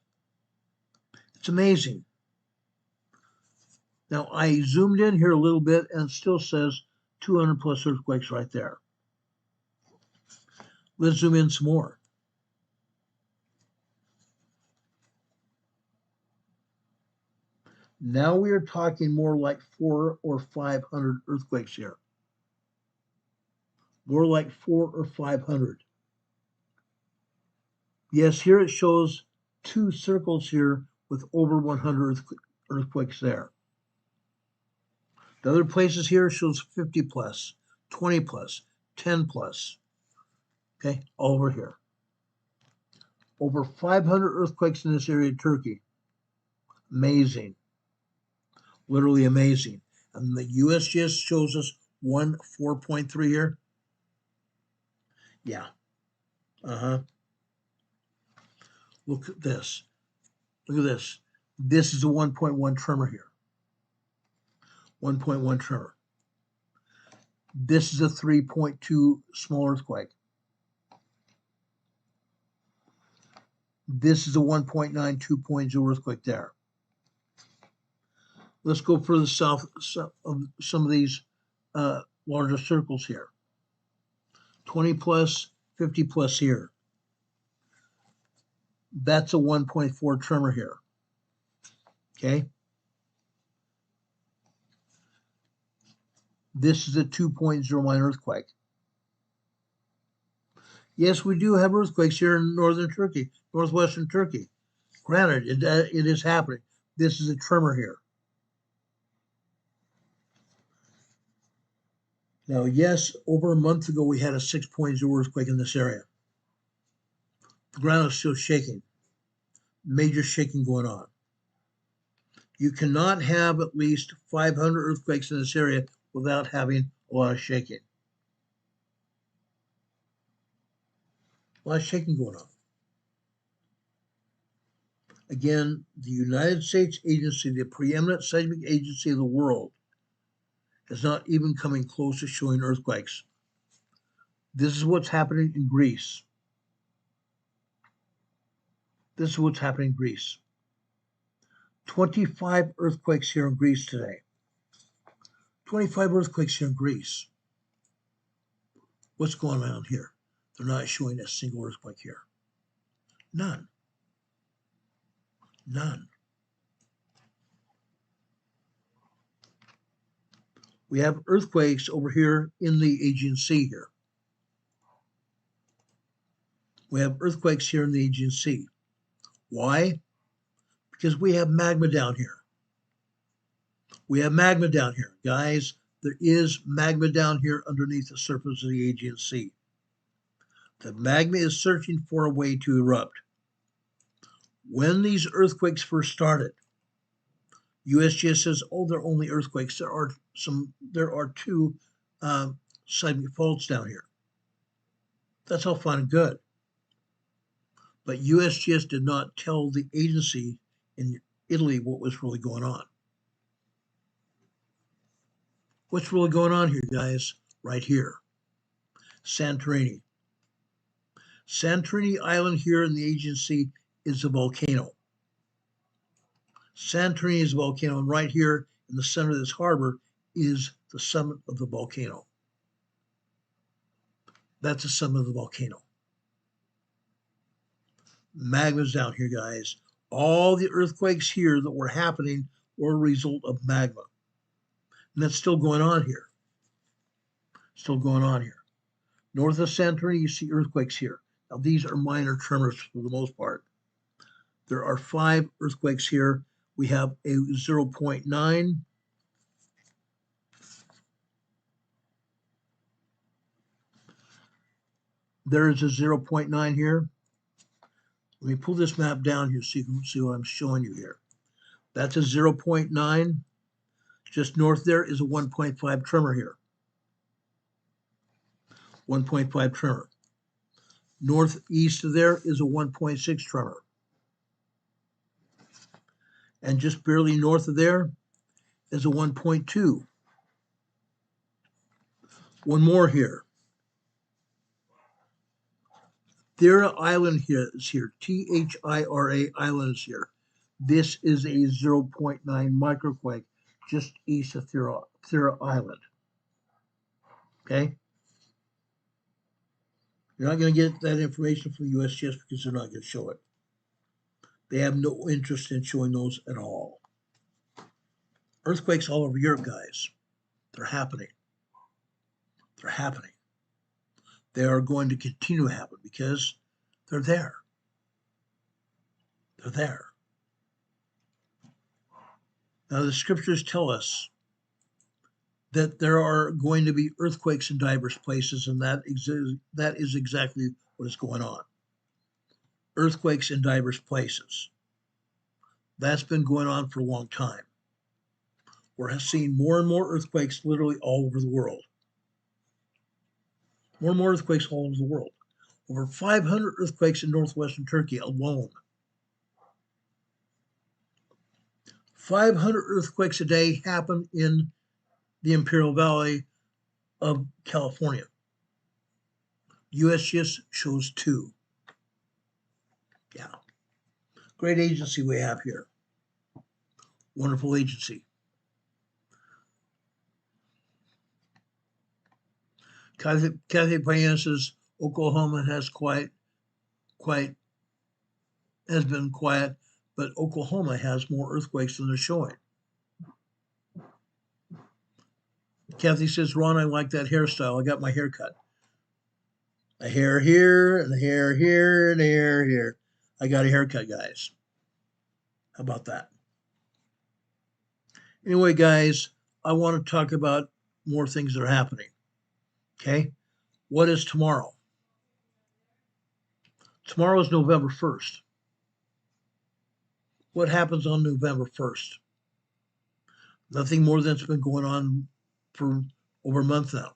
It's amazing. Now, I zoomed in here a little bit and it still says 200 plus earthquakes right there. Let's zoom in some more. Now we are talking more like 400 or 500 earthquakes here. More like 400 or 500. Yes, here it shows two circles here with over 100 earthquakes there. The other places here shows 50 plus, 20 plus, 10 plus. Okay, all over here. Over 500 earthquakes in this area of Turkey. Amazing. Literally amazing. And the USGS shows us 4.3 here. Yeah. Look at this. Look at this. This is a 1.1 tremor here. 1.1 tremor. This is a 3.2 small earthquake. This is a 1.9, 2.0 earthquake there. Let's go further south of some of these larger circles here. 20 plus, 50 plus here. That's a 1.4 tremor here. Okay. This is a 2.09 earthquake. Yes, we do have earthquakes here in northern Turkey, northwestern Turkey. Granted, it is happening. This is a tremor here. Now, yes, over a month ago, we had a 6.0 earthquake in this area. The ground is still shaking. Major shaking going on. You cannot have at least 500 earthquakes in this area without having a lot of shaking. A lot of shaking going on. Again, the United States agency, the preeminent seismic agency of the world, is not even coming close to showing earthquakes. This is what's happening in Greece. This is what's happening in Greece. 25 earthquakes here in Greece today. 25 earthquakes here in Greece. What's going on here? They're not showing a single earthquake here. None. None. We have earthquakes over here in the Aegean Sea here. We have earthquakes here in the Aegean Sea. Why? Because we have magma down here. We have magma down here. Guys, there is magma down here underneath the surface of the Aegean Sea. The magma is searching for a way to erupt. When these earthquakes first started, USGS says, oh, they're only earthquakes. There are two seismic faults down here. That's all fine and good. But USGS did not tell the agency in Italy what was really going on. What's really going on here, guys? Right here. Santorini. Santorini Island here in the Aegean Sea is a volcano. Santorini is a volcano, and right here in the center of this harbor is the summit of the volcano. That's the summit of the volcano. Magma's down here, guys. All the earthquakes here that were happening were a result of magma. And that's still going on here. Still going on here. North of Santorini, you see earthquakes here. Now, these are minor tremors for the most part. There are 5 earthquakes here. We have a 0.9. There is a 0.9 here. Let me pull this map down here so you can see what I'm showing you here. That's a 0.9. Just north there is a 1.5 tremor here. 1.5 tremor. Northeast of there is a 1.6 tremor. And just barely north of there is a 1.2. One more here. Thira Island here is here. Thira Island is here. This is a 0.9 microquake just east of Thira Island. Okay? You're not going to get that information from USGS because they're not going to show it. They have no interest in showing those at all. Earthquakes all over Europe, guys. They're happening. They're happening. They are going to continue to happen because they're there. They're there. Now, the scriptures tell us that there are going to be earthquakes in diverse places, and that is exactly what is going on. Earthquakes in diverse places. That's been going on for a long time. We're seeing more and more earthquakes literally all over the world. More and more earthquakes all over the world. Over 500 earthquakes in northwestern Turkey alone. 500 earthquakes a day happen in the Imperial Valley of California. USGS shows 2. Yeah. Great agency we have here. Wonderful agency. Kathy Payne says Oklahoma has has been quiet, but Oklahoma has more earthquakes than they're showing. Kathy says, Ron, I like that hairstyle. I got my hair cut. A hair here, and a hair here, and a hair here. I got a haircut, guys. How about that? Anyway, guys, I want to talk about more things that are happening. Okay? What is tomorrow? Tomorrow is November 1st. What happens on November 1st? Nothing more than's been going on for over a month now.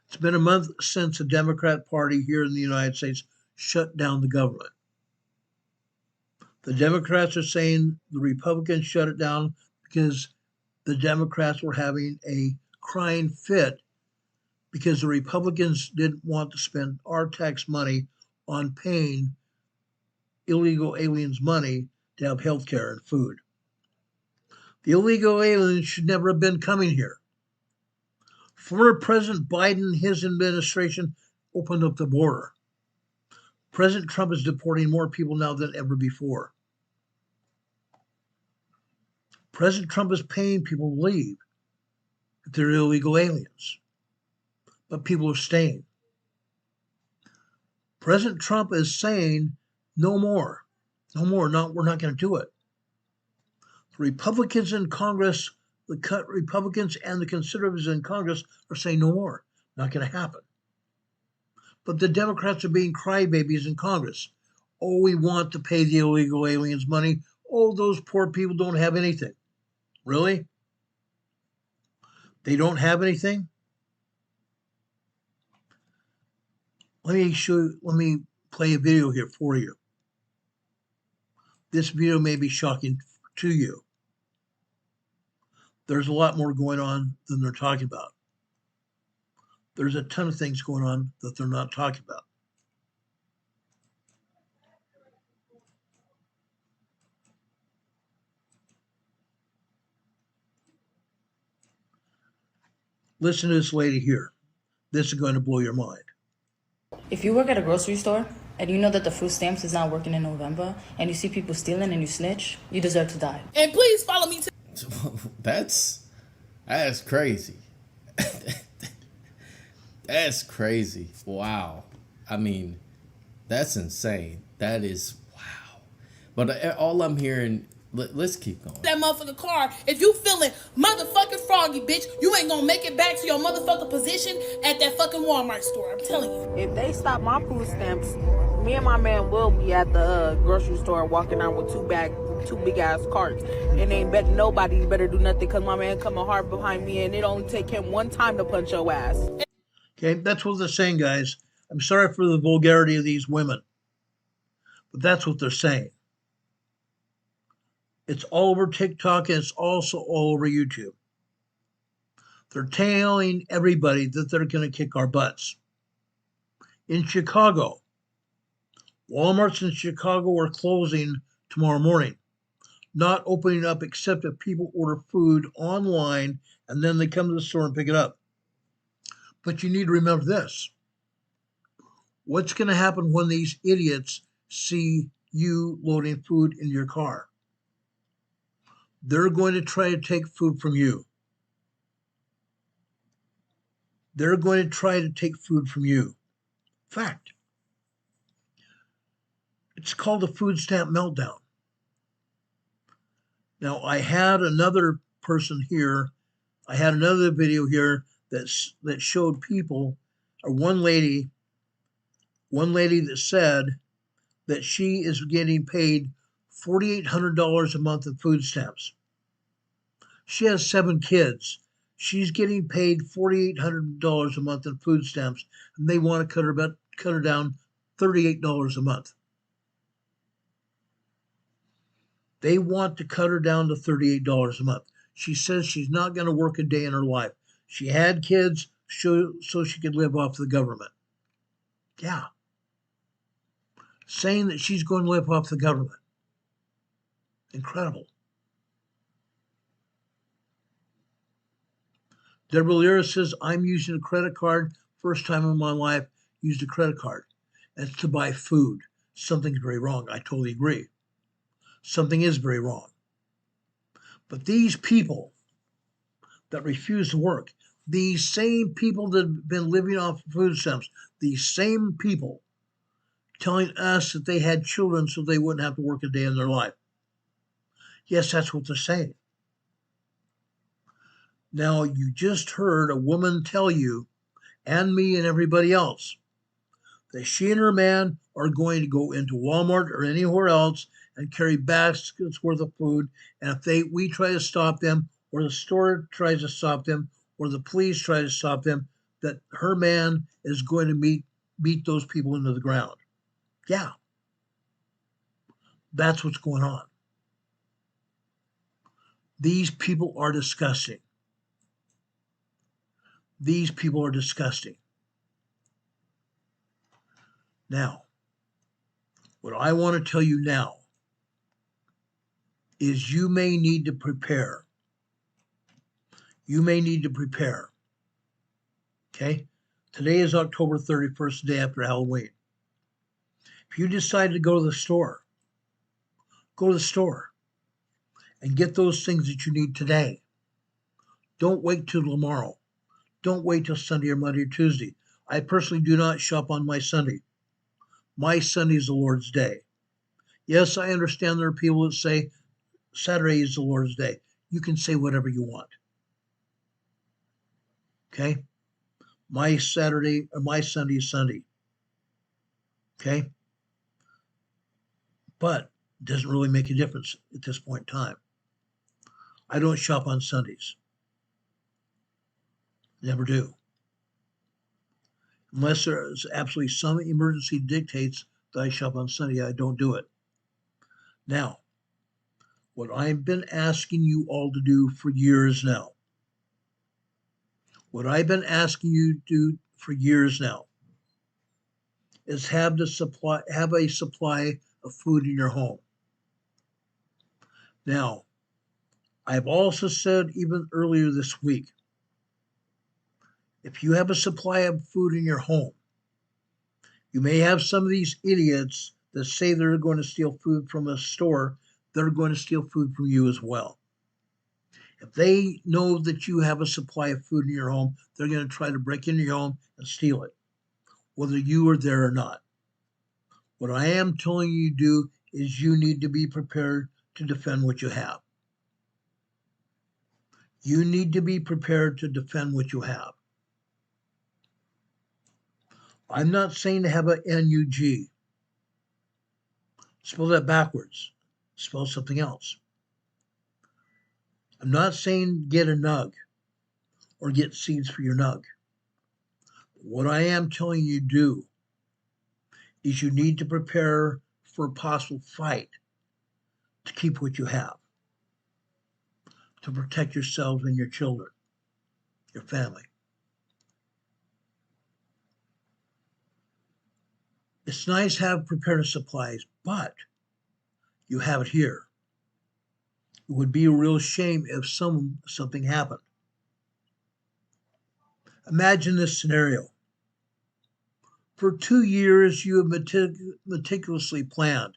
It's been a month since the Democrat Party here in the United States shut down the government. The Democrats are saying the Republicans shut it down because the Democrats were having a crying fit because the Republicans didn't want to spend our tax money on paying illegal aliens money to have health care and food. The illegal aliens should never have been coming here. Former President Biden and his administration opened up the border. President Trump is deporting more people now than ever before. President Trump is paying people to leave if they're illegal aliens, but people are staying. President Trump is saying no more, we're not going to do it. The Republicans in Congress, the Republicans and the conservatives in Congress are saying no more, not going to happen. But the Democrats are being crybabies in Congress. Oh, we want to pay the illegal aliens money. Oh, those poor people don't have anything. Really? They don't have anything? Let me play a video here for you. This video may be shocking to you. There's a lot more going on than they're talking about. There's a ton of things going on that they're not talking about. Listen to this lady here. This is going to blow your mind. If you work at a grocery store and you know that the food stamps is not working in November and you see people stealing and you snitch, you deserve to die. And please follow me to That's crazy. That's crazy. Wow. I mean, that's insane. That is wow. But all I'm hearing, let's keep going. that motherfucking car. If you feeling motherfucking froggy, bitch, you ain't gonna make it back to your motherfucking position at that fucking Walmart store. I'm telling you. If they stop my food stamps, me and my man will be at the grocery store walking out with two big ass carts, and ain't bet nobody better do nothing because my man coming hard behind me, and it only take him one time to punch your ass. Okay, that's what they're saying, guys. I'm sorry for the vulgarity of these women, but that's what they're saying. It's all over TikTok and it's also all over YouTube. They're telling everybody that they're going to kick our butts. In Chicago, Walmarts in Chicago are closing tomorrow morning, not opening up except if people order food online and then they come to the store and pick it up. But you need to remember this. What's going to happen when these idiots see you loading food in your car? They're going to try to take food from you. They're going to try to take food from you. Fact. It's called the food stamp meltdown. Now, I had another person here. I had another video here that showed people, or one lady that said that she is getting paid $4,800 a month in food stamps. She has 7 kids. She's getting paid $4,800 a month in food stamps, and they want to cut her down $38 a month. They want to cut her down to $38 a month. She says she's not going to work a day in her life. She had kids so she could live off the government. Yeah. Saying that she's going to live off the government. Incredible. Deborah Lira says, I'm using a credit card. First time in my life, used a credit card. That's to buy food. Something's very wrong. I totally agree. Something is very wrong. But these people that refuse to work, these same people that have been living off food stamps, these same people telling us that they had children so they wouldn't have to work a day in their life. Yes, that's what they're saying. Now, you just heard a woman tell you, and me and everybody else, that she and her man are going to go into Walmart or anywhere else and carry baskets worth of food. And if we try to stop them, or the store tries to stop them, or the police try to stop them, that her man is going to beat those people into the ground. Yeah, that's what's going on. These people are disgusting. These people are disgusting. Now, what I want to tell you now is you may need to prepare. You may need to prepare. Okay? Today is October 31st, day after Halloween. If you decide to go to the store, go to the store and get those things that you need today. Don't wait till tomorrow. Don't wait till Sunday or Monday or Tuesday. I personally do not shop on my Sunday. My Sunday is the Lord's day. Yes, I understand there are people that say Saturday is the Lord's day. You can say whatever you want. Okay? My Saturday or my Sunday is Sunday. Okay? But it doesn't really make a difference at this point in time. I don't shop on Sundays. Never do. Unless there's absolutely some emergency dictates that I shop on Sunday, I don't do it. Now, what I've been asking you all to do for years now, is have a supply of food in your home. Now, I've also said even earlier this week, if you have a supply of food in your home, you may have some of these idiots that say they're going to steal food from a store, they're going to steal food from you as well. If they know that you have a supply of food in your home, they're going to try to break into your home and steal it, whether you are there or not. What I am telling you to do is you need to be prepared to defend what you have. You need to be prepared to defend what you have. I'm not saying to have a NUG. Spell that backwards. Spell something else. I'm not saying get a nug or get seeds for your nug. What I am telling you to do is you need to prepare for a possible fight to keep what you have, to protect yourselves and your children, your family. It's nice to have preparedness supplies, but you have it here. It would be a real shame if something happened. Imagine this scenario. For 2 years, you have meticulously planned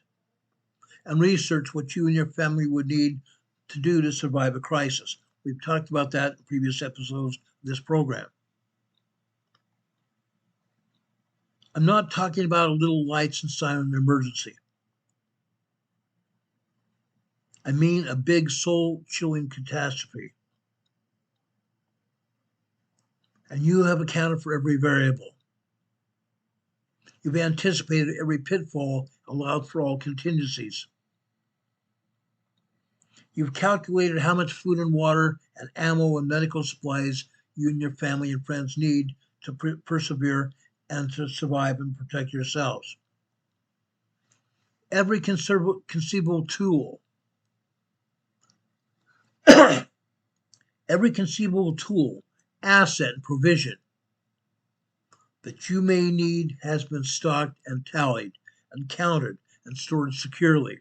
and researched what you and your family would need to do to survive a crisis. We've talked about that in previous episodes of this program. I'm not talking about a little lights and silent emergency. I mean a big soul-chilling catastrophe. And you have accounted for every variable. You've anticipated every pitfall, allowed for all contingencies. You've calculated how much food and water and ammo and medical supplies you and your family and friends need to persevere and to survive and protect yourselves. Every conceivable tool, asset, and provision that you may need has been stocked and tallied and counted and stored securely.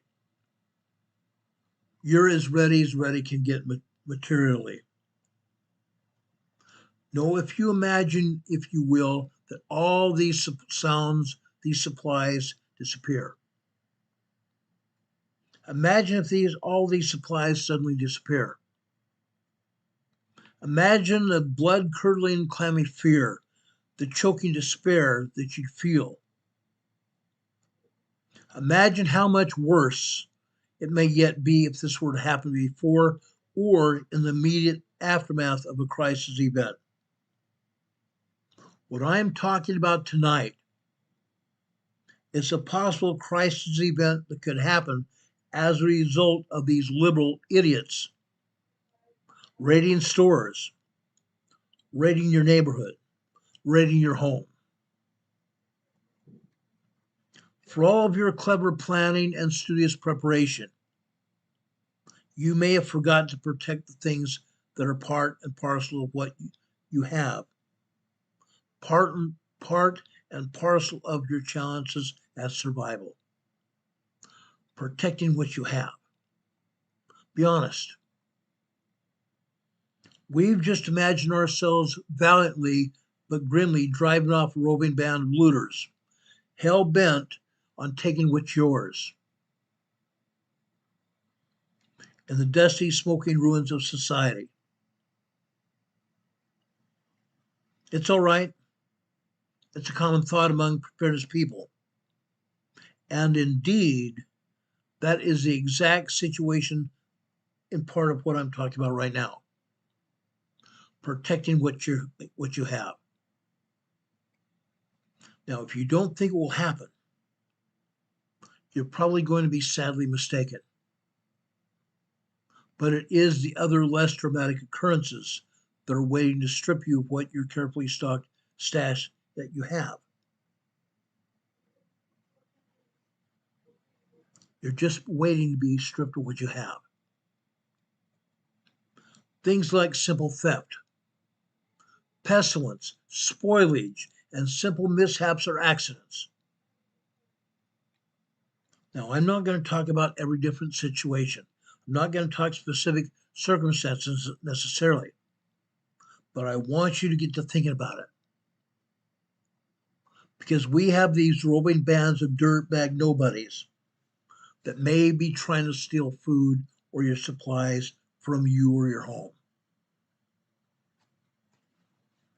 You're as ready can get materially. Know, if you imagine, if you will, that all these supplies disappear. Imagine if all these supplies suddenly disappear. Imagine the blood-curdling, clammy fear, the choking despair that you'd feel. Imagine how much worse it may yet be if this were to happen before or in the immediate aftermath of a crisis event. What I'm talking about tonight It's a possible crisis event that could happen as a result of these liberal idiots raiding stores, raiding your neighborhood, raiding your home. For all of your clever planning and studious preparation, you may have forgotten to protect the things that are part and parcel of what you have. Part and parcel of your challenges as survival. Protecting what you have. Be honest. We've just imagined ourselves valiantly but grimly driving off a roving band of looters, hell-bent on taking what's yours. In the dusty, smoking ruins of society. It's all right. It's a common thought among preparedness people. And indeed, that is the exact situation in part of what I'm talking about right now. Protecting what you have. Now, if you don't think it will happen, you're probably going to be sadly mistaken. But it is the other less dramatic occurrences that are waiting to strip you of what your carefully stocked stash that you have. You're just waiting to be stripped of what you have. Things like simple theft, pestilence, spoilage, and simple mishaps or accidents. Now, I'm not going to talk about every different situation. I'm not going to talk specific circumstances necessarily, but I want you to get to thinking about it. Because we have these roving bands of dirtbag nobodies that may be trying to steal food or your supplies from you or your home.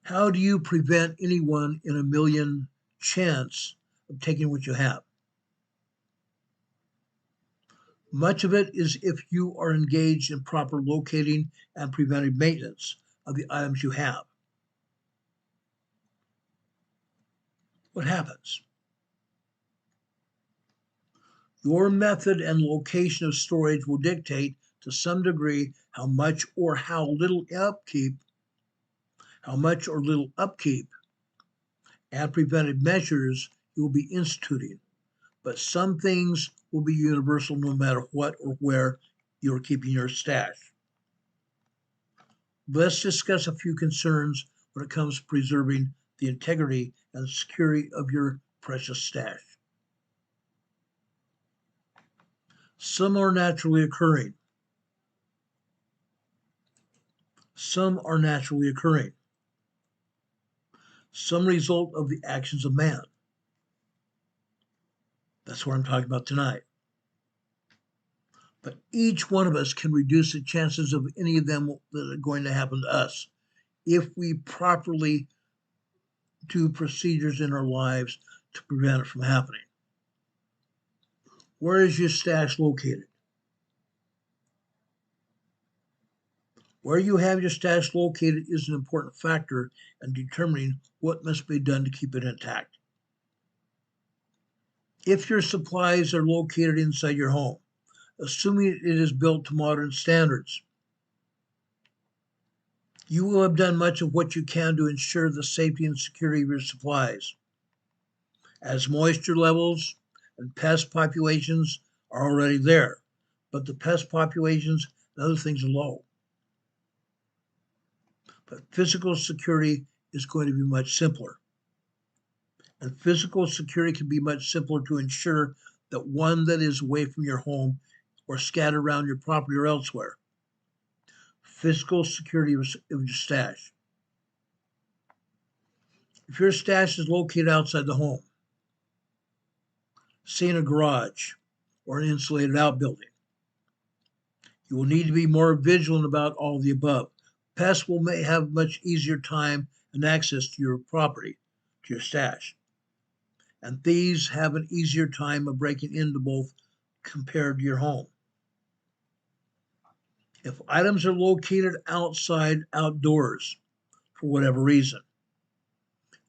How do you prevent anyone in a million chance of taking what you have? Much of it is if you are engaged in proper locating and preventive maintenance of the items you have. What happens? Your method and location of storage will dictate to some degree how much or little upkeep and preventive measures you will be instituting. But some things will be universal no matter what or where you're keeping your stash. Let's discuss a few concerns when it comes to preserving the integrity and security of your precious stash. Some are naturally occurring. Some result of the actions of man. That's what I'm talking about tonight. But each one of us can reduce the chances of any of them that are going to happen to us if we properly do procedures in our lives to prevent it from happening. Where is your stash located? Where you have your stash located is an important factor in determining what must be done to keep it intact. If your supplies are located inside your home, assuming it is built to modern standards, you will have done much of what you can to ensure the safety and security of your supplies. As moisture levels and pest populations are already there, but the pest populations and other things are low. But physical security is going to be much simpler. And physical security can be much simpler to ensure that one that is away from your home or scattered around your property or elsewhere. Physical security of your stash. If your stash is located outside the home, say in a garage or an insulated outbuilding, you will need to be more vigilant about all of the above. Pests may have much easier time and access to your property, to your stash. And thieves have an easier time of breaking into both compared to your home. If items are located outdoors, for whatever reason,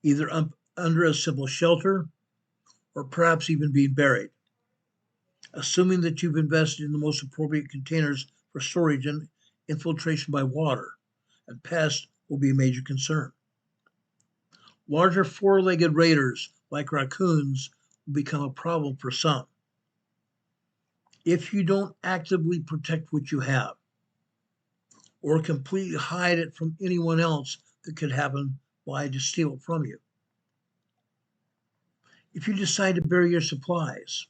either under a simple shelter or perhaps even being buried. Assuming that you've invested in the most appropriate containers for storage, and infiltration by water and pests will be a major concern. Larger four-legged raiders like raccoons will become a problem for some. If you don't actively protect what you have or completely hide it from anyone else that could happen by to steal it from you. If you decide to bury your supplies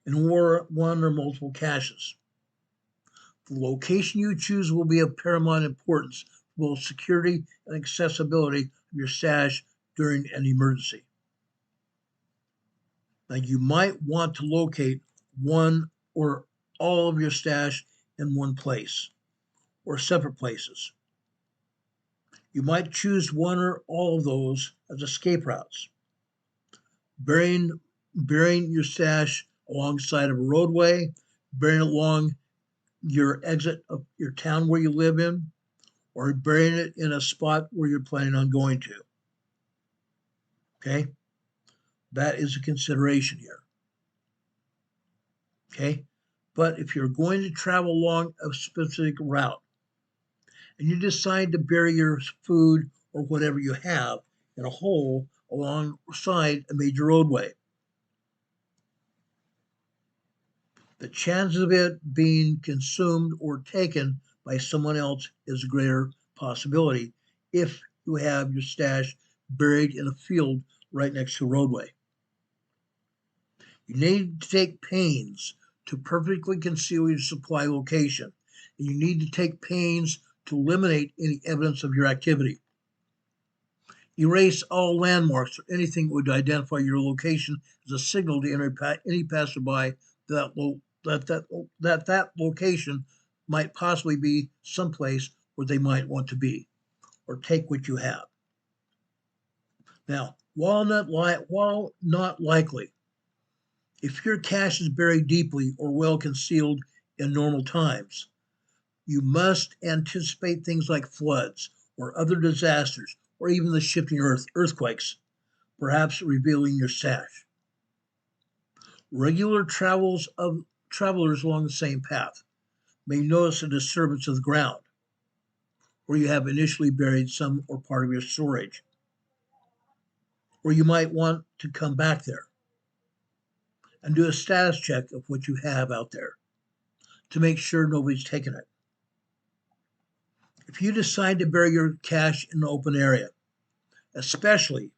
in one or multiple caches, the location you choose will be of paramount importance for both security and accessibility of your stash during an emergency. Now, you might want to locate one or all of your stash in one place or separate places. You might choose one or all of those as escape routes. Burying your stash alongside of a roadway, burying it along your exit of your town where you live in, or burying it in a spot where you're planning on going to. Okay? That is a consideration here. Okay? But if you're going to travel along a specific route and you decide to bury your food or whatever you have in a hole alongside a major roadway, the chance of it being consumed or taken by someone else is a greater possibility if you have your stash buried in a field right next to a roadway. You need to take pains to perfectly conceal your supply location, and you need to take pains to eliminate any evidence of your activity. Erase all landmarks or anything that would identify your location as a signal to any passerby that location might possibly be someplace where they might want to be, or take what you have. Now, while not likely, if your cache is buried deeply or well concealed in normal times, you must anticipate things like floods or other disasters, or even the shifting earthquakes, perhaps revealing your stash. Regular travelers along the same path may notice a disturbance of the ground where you have initially buried some or part of your storage, or you might want to come back there and do a status check of what you have out there to make sure nobody's taken it. If you decide to bury your cache in an open area, especially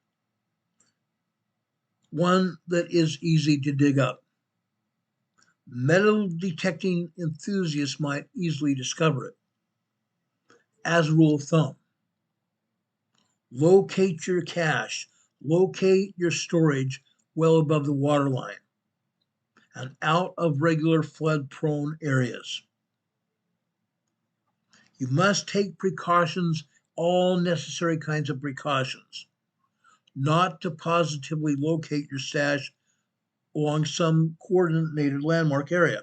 one that is easy to dig up, metal detecting enthusiasts might easily discover it. As a rule of thumb, locate your cache, locate your storage well above the water line and out of regular flood-prone areas. You must take precautions, all necessary kinds of precautions, not to positively locate your stash along some coordinated landmark area,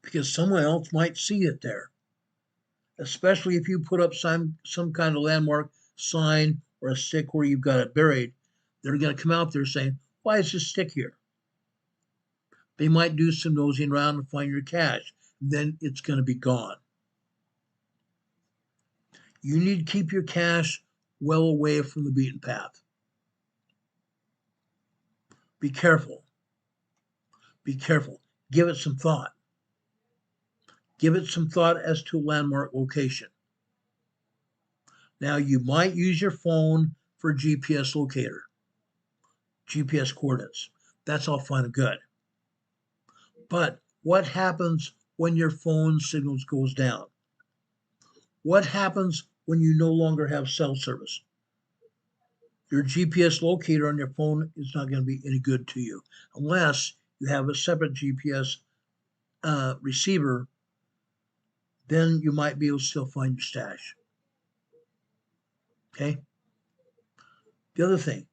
because someone else might see it there, especially if you put up some kind of landmark sign or a stick where you've got it buried. They're going to come out there saying, why is this stick here? They might do some nosing around and find your cache. Then it's going to be gone. You need to keep your cache well away from the beaten path. Be careful. Be careful. Give it some thought. Give it some thought as to landmark location. Now, you might use your phone for GPS locator, GPS coordinates. That's all fine and good. But what happens when your phone signals goes down? What happens when you no longer have cell service? Your GPS locator on your phone is not going to be any good to you unless you have a separate GPS receiver. Then you might be able to still find your stash. Okay? The other thing,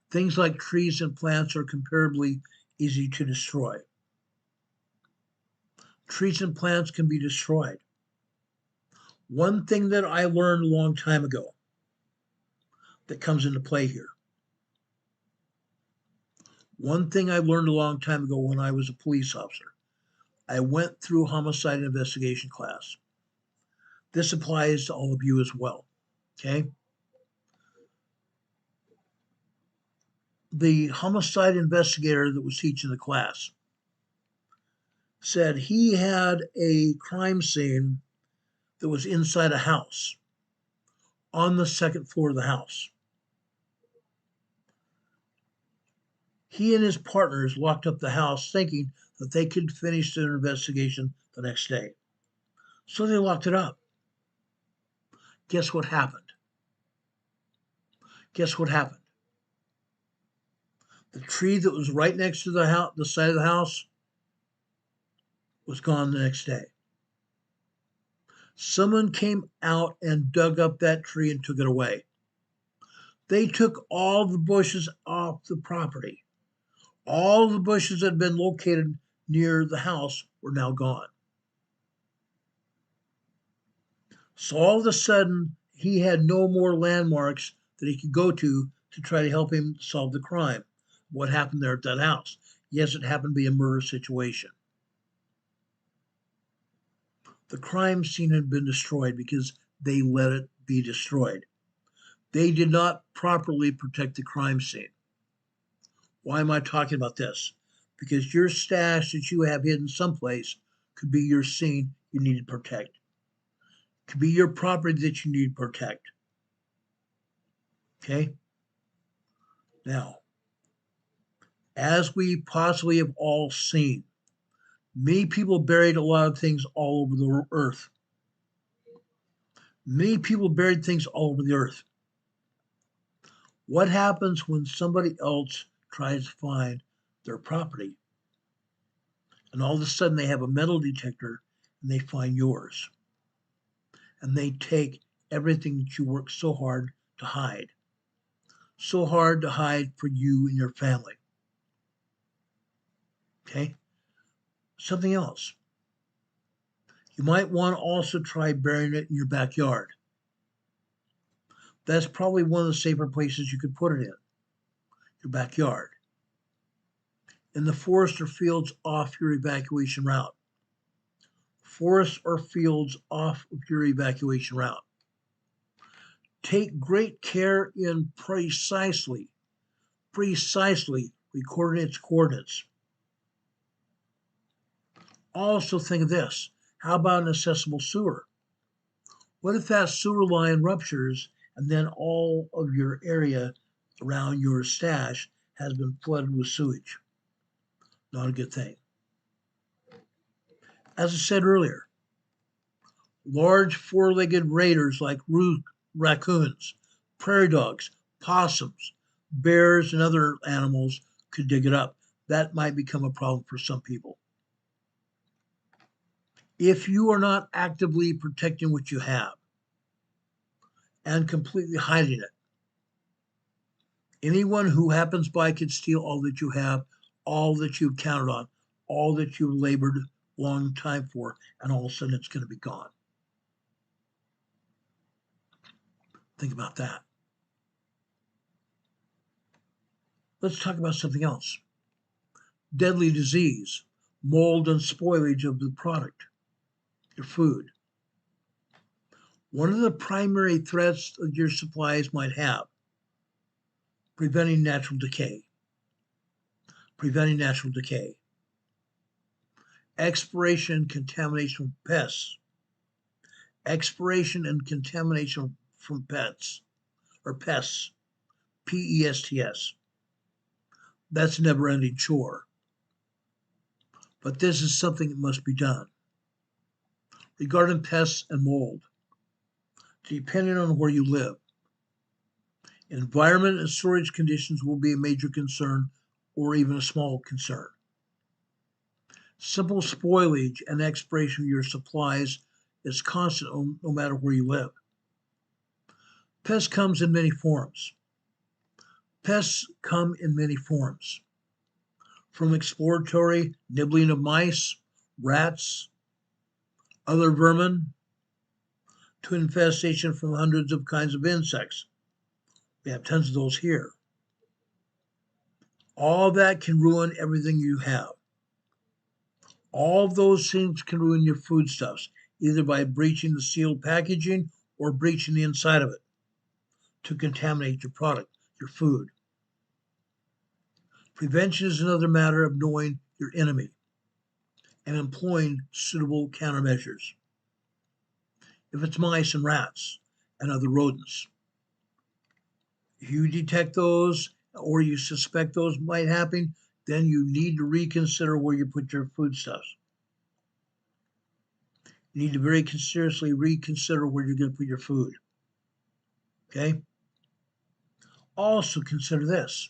things like trees and plants are comparably easy to destroy. Trees and plants can be destroyed. One thing that I learned a long time ago that comes into play here. One thing I learned a long time ago when I was a police officer, I went through homicide investigation class. This applies to all of you as well, okay? The homicide investigator that was teaching the class said he had a crime scene that was inside a house on the second floor of the house. He and his partners locked up the house thinking that they could finish their investigation the next day. So they locked it up. Guess what happened? Guess what happened? The tree that was right next to the house, the side of the house, was gone the next day. Someone came out and dug up that tree and took it away. They took all the bushes off the property. All the bushes that had been located near the house were now gone. So all of a sudden, he had no more landmarks that he could go to try to help him solve the crime. What happened there at that house? Yes, it happened to be a murder situation. The crime scene had been destroyed because they let it be destroyed. They did not properly protect the crime scene. Why am I talking about this? Because your stash that you have hidden someplace could be your scene you need to protect. Could be your property that you need to protect. Okay? Now, as we possibly have all seen, many people buried a lot of things all over the earth. Many people buried things all over the earth. What happens when somebody else tries to find their property? And all of a sudden they have a metal detector and they find yours. And they take everything that you worked so hard to hide. So hard to hide for you and your family. Okay? Something else. You might want to also try burying it in your backyard. That's probably one of the safer places you could put it in. Your backyard. In the forest or fields off your evacuation route. Forests or fields off of your evacuation route. Take great care in precisely recording its coordinates. Also think of this. How about an accessible sewer? What if that sewer line ruptures and then all of your area around your stash has been flooded with sewage? Not a good thing. As I said earlier, large four-legged raiders like raccoons, prairie dogs, possums, bears, and other animals could dig it up. That might become a problem for some people. If you are not actively protecting what you have and completely hiding it, anyone who happens by could steal all that you have, all that you've counted on, all that you've labored a long time for, and all of a sudden it's going to be gone. Think about that. Let's talk about something else. Deadly disease, mold and spoilage of the product, your food. One of the primary threats that your supplies might have, preventing natural decay. Preventing natural decay. Expiration and contamination from pests. Expiration and contamination from pets, or pests, P-E-S-T-S. That's a never-ending chore. But this is something that must be done. Regarding pests and mold, depending on where you live, environment and storage conditions will be a major concern or even a small concern. Simple spoilage and expiration of your supplies is constant no matter where you live. Pests comes in many forms. Pests come in many forms. From exploratory nibbling of mice, rats, other vermin, to infestation from hundreds of kinds of insects. We have tons of those here. All that can ruin everything you have. All of those things can ruin your foodstuffs, either by breaching the sealed packaging or breaching the inside of it to contaminate your product, your food. Prevention is another matter of knowing your enemy and employing suitable countermeasures. If it's mice and rats and other rodents, if you detect those or you suspect those might happen, then you need to reconsider where you put your foodstuffs. You need to very seriously reconsider where you're going to put your food. Okay? Also consider this.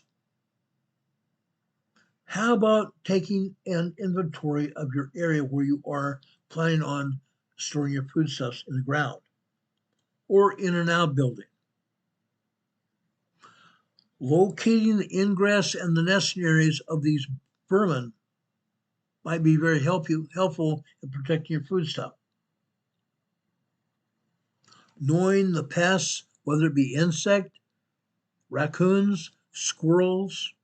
How about taking an inventory of your area where you are planning on storing your foodstuffs in the ground or in an outbuilding? Locating the ingress and the nesting areas of these vermin might be very helpful in protecting your foodstuff. Knowing the pests, whether it be insect, raccoons, squirrels,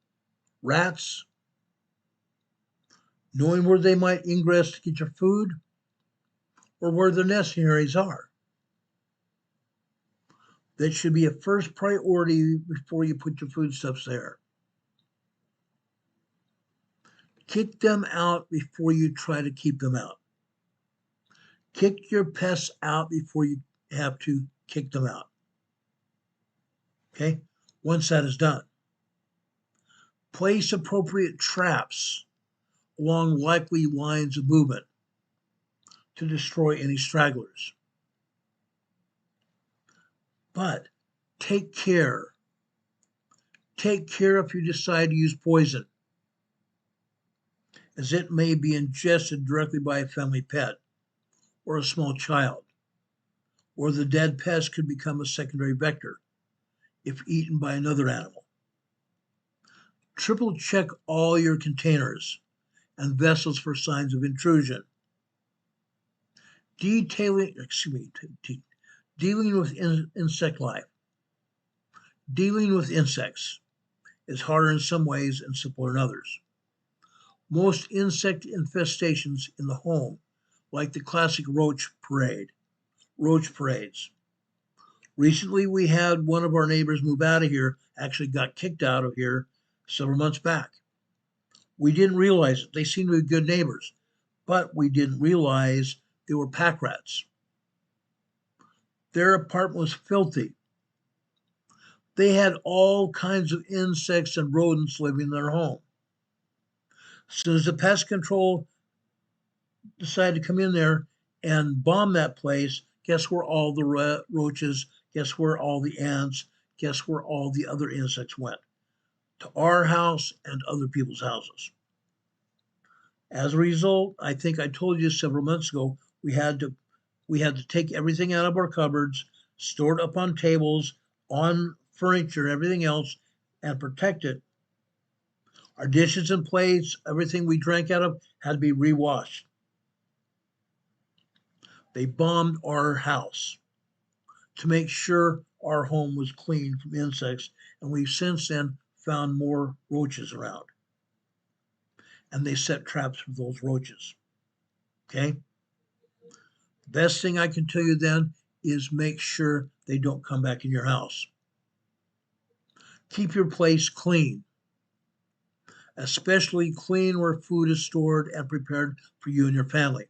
rats, knowing where they might ingress to get your food or where their nesting areas are. That should be a first priority before you put your foodstuffs there. Kick them out before you try to keep them out. Kick your pests out before you have to kick them out. Okay? Once that is done, place appropriate traps along likely lines of movement to destroy any stragglers. But take care. Take care if you decide to use poison, as it may be ingested directly by a family pet or a small child, or the dead pest could become a secondary vector if eaten by another animal. Triple check all your containers and vessels for signs of intrusion. Dealing with insect life. Dealing with insects is harder in some ways and simpler in others. Most insect infestations in the home, like the classic roach parades. Recently, we had one of our neighbors move out of here, actually got kicked out of here several months back. We didn't realize it. They seemed to be good neighbors, but we didn't realize they were pack rats. Their apartment was filthy. They had all kinds of insects and rodents living in their home. As soon as the pest control decided to come in there and bomb that place, guess where all the roaches, guess where all the ants, guess where all the other insects went? To our house and other people's houses. As a result, I think I told you several months ago, we had to take everything out of our cupboards, store it up on tables, on furniture, and everything else, and protect it. Our dishes and plates, everything we drank out of, had to be rewashed. They bombed our house to make sure our home was clean from insects, and we've since then found more roaches around. And they set traps for those roaches. Okay? The best thing I can tell you then is make sure they don't come back in your house. Keep your place clean, especially clean where food is stored and prepared for you and your family.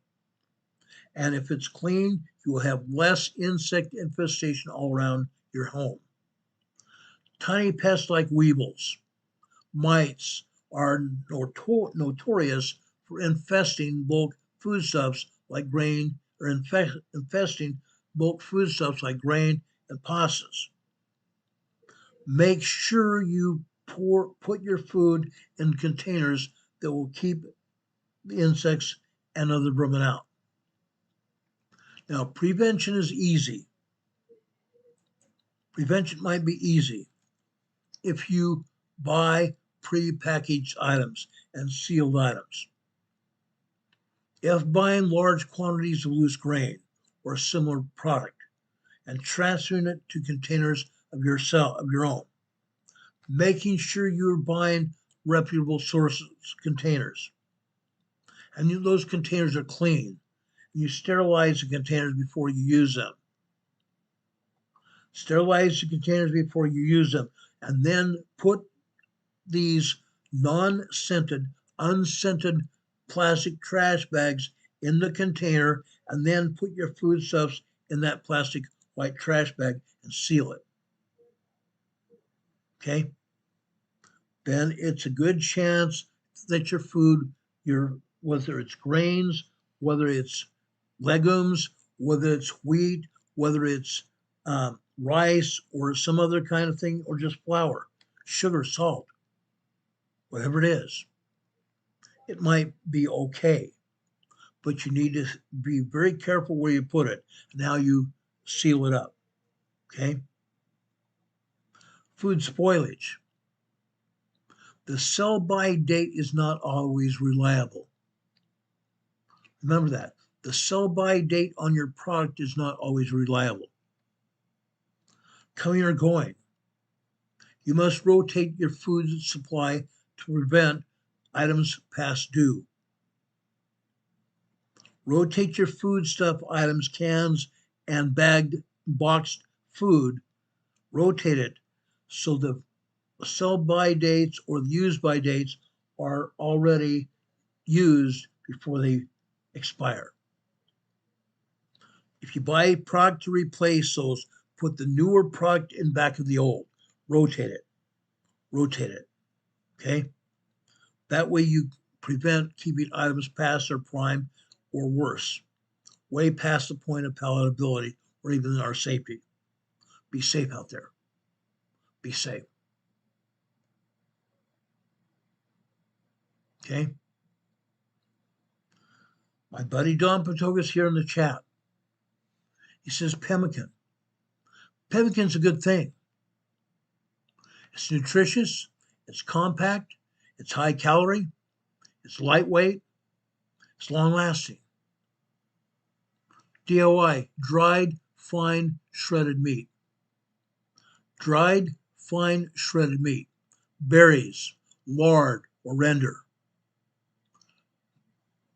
And if it's clean, you will have less insect infestation all around your home. Tiny pests like weevils, mites are notorious for infesting bulk foodstuffs like grain, or infesting bulk foodstuffs like grain and pastas. Make sure you put your food in containers that will keep the insects and other vermin out. Now, prevention is easy. Prevention might be easy if you buy pre-packaged items and sealed items. If buying large quantities of loose grain or a similar product and transferring it to containers of your own, making sure you're buying reputable sources containers. And those containers are clean. You sterilize the containers before you use them. Sterilize the containers before you use them, and then put these non-scented, unscented plastic trash bags in the container, and then put your foodstuffs in that plastic white trash bag and seal it. Okay? Then it's a good chance that your food, whether it's grains, whether it's legumes, whether it's wheat, whether it's rice or some other kind of thing, or just flour, sugar, salt, whatever it is, it might be okay. But you need to be very careful where you put it and how you seal it up. Okay? Food spoilage. The sell-by date is not always reliable. Remember that. The sell-by date on your product is not always reliable. Coming or going. You must rotate your food supply to prevent items past due. Rotate your foodstuff items, cans, and bagged, boxed food. Rotate it so the sell-by dates or the use-by dates are already used before they expire. If you buy a product to replace those, put the newer product in back of the old. Rotate it. Rotate it. Okay? That way you prevent keeping items past their prime or worse, way past the point of palatability or even our safety. Be safe out there. Be safe. Okay? My buddy Don Patoga's here in the chat. He says pemmican. Pemmican's a good thing. It's nutritious, it's compact, it's high calorie, it's lightweight, it's long lasting. DOI, dried, fine, shredded meat. Dried, fine, shredded meat. Berries, lard, or render.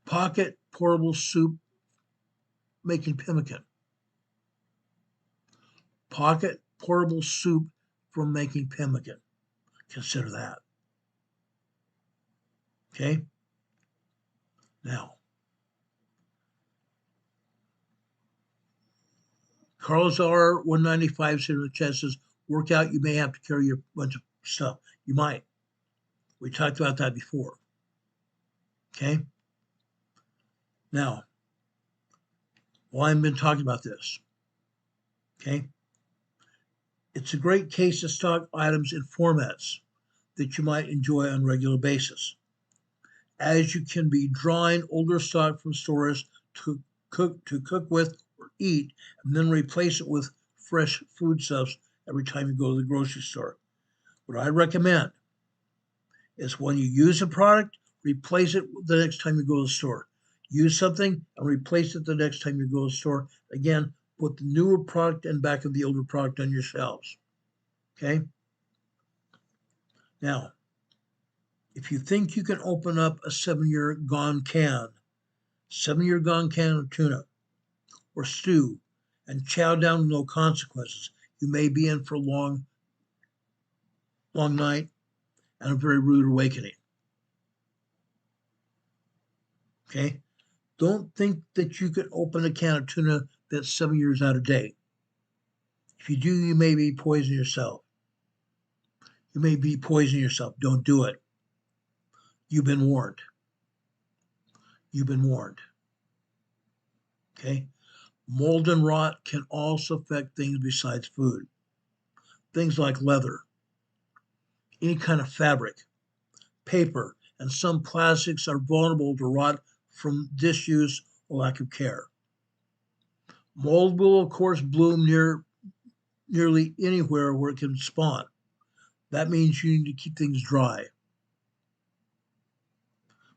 Pocket portable soup making pemmican. Pocket portable soup from making pemmican. Consider that. Okay? Now, Carlos R. 195 said in the chat says, work out, you may have to carry a bunch of stuff. You might. We talked about that before. Okay? Now, while I've been talking about this, okay, it's a great case to stock items in formats that you might enjoy on a regular basis, as you can be drawing older stock from stores to cook with or eat, and then replace it with fresh foodstuffs every time you go to the grocery store. What I recommend is when you use a product, replace it the next time you go to the store. Use something and replace it the next time you go to the store. Again, put the newer product and back of the older product on your shelves. Okay? Now, if you think you can open up a 7-year gone can of tuna or stew and chow down with no consequences, you may be in for a long night and a very rude awakening. Okay? Don't think that you can open a can of tuna that's 7 years out of date. If you do, you may be poisoning yourself. You may be poisoning yourself. Don't do it. You've been warned. You've been warned. Okay? Mold and rot can also affect things besides food. Things like leather, any kind of fabric, paper, and some plastics are vulnerable to rot from disuse or lack of care. Mold will, of course, bloom nearly anywhere where it can spawn. That means you need to keep things dry.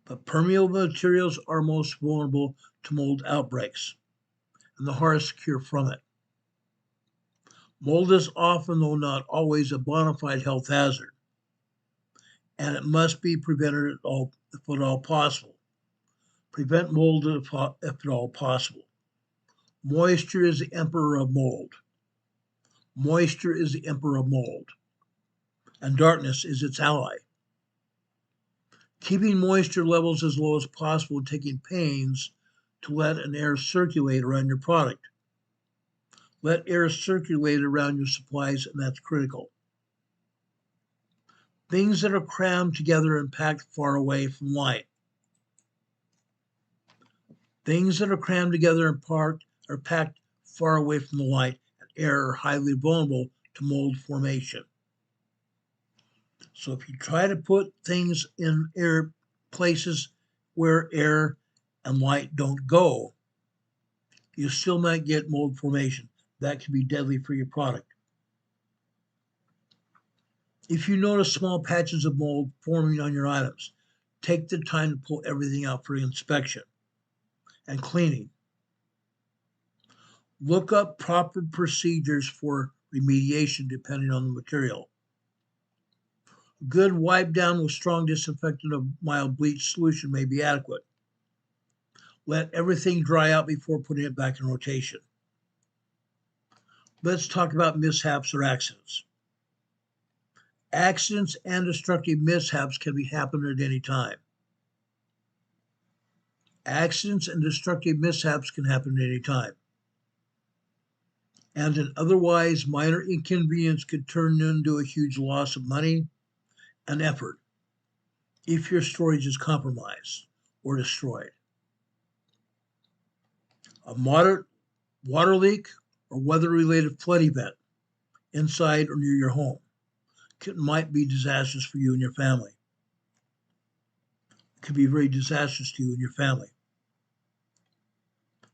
But permeable materials are most vulnerable to mold outbreaks and the hardest to cure from it. Mold is often, though not always, a bona fide health hazard. and it must be prevented if at all possible. Prevent mold if at all possible. Moisture is the emperor of mold. Moisture is the emperor of mold, and darkness is its ally. Keeping moisture levels as low as possible, taking pains to let an air circulate around your product. Let air circulate around your supplies, and that's critical. Things that are crammed together and packed far away from light. Things that are crammed together and are packed far away from the light and air are highly vulnerable to mold formation. So if you try to put things in air places where air and light don't go, you still might get mold formation. That can be deadly for your product. If you notice small patches of mold forming on your items, take the time to pull everything out for inspection and cleaning. Look up proper procedures for remediation depending on the material. Good wipe down with strong disinfectant of mild bleach solution may be adequate. Let everything dry out before putting it back in rotation. Let's talk about mishaps or accidents. Accidents and destructive mishaps can happen at any time. Accidents and destructive mishaps can happen at any time. And an otherwise minor inconvenience could turn into a huge loss of money and effort if your storage is compromised or destroyed. A moderate water leak or weather-related flood event inside or near your home might be disastrous for you and your family. It could be very disastrous to you and your family.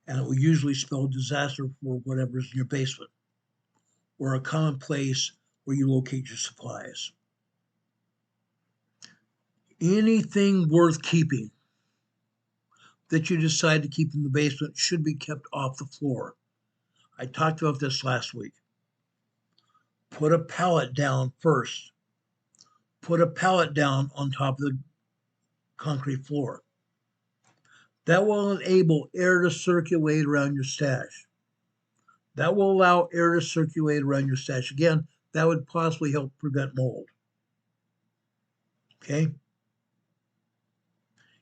And it will usually spell disaster for whatever's in your basement or a common place where you locate your supplies. Anything worth keeping that you decide to keep in the basement should be kept off the floor. I talked about this last week. Put a pallet down first. Put a pallet down on top of the concrete floor. That will enable air to circulate around your stash. That will allow air to circulate around your stash. Again, that would possibly help prevent mold. Okay? It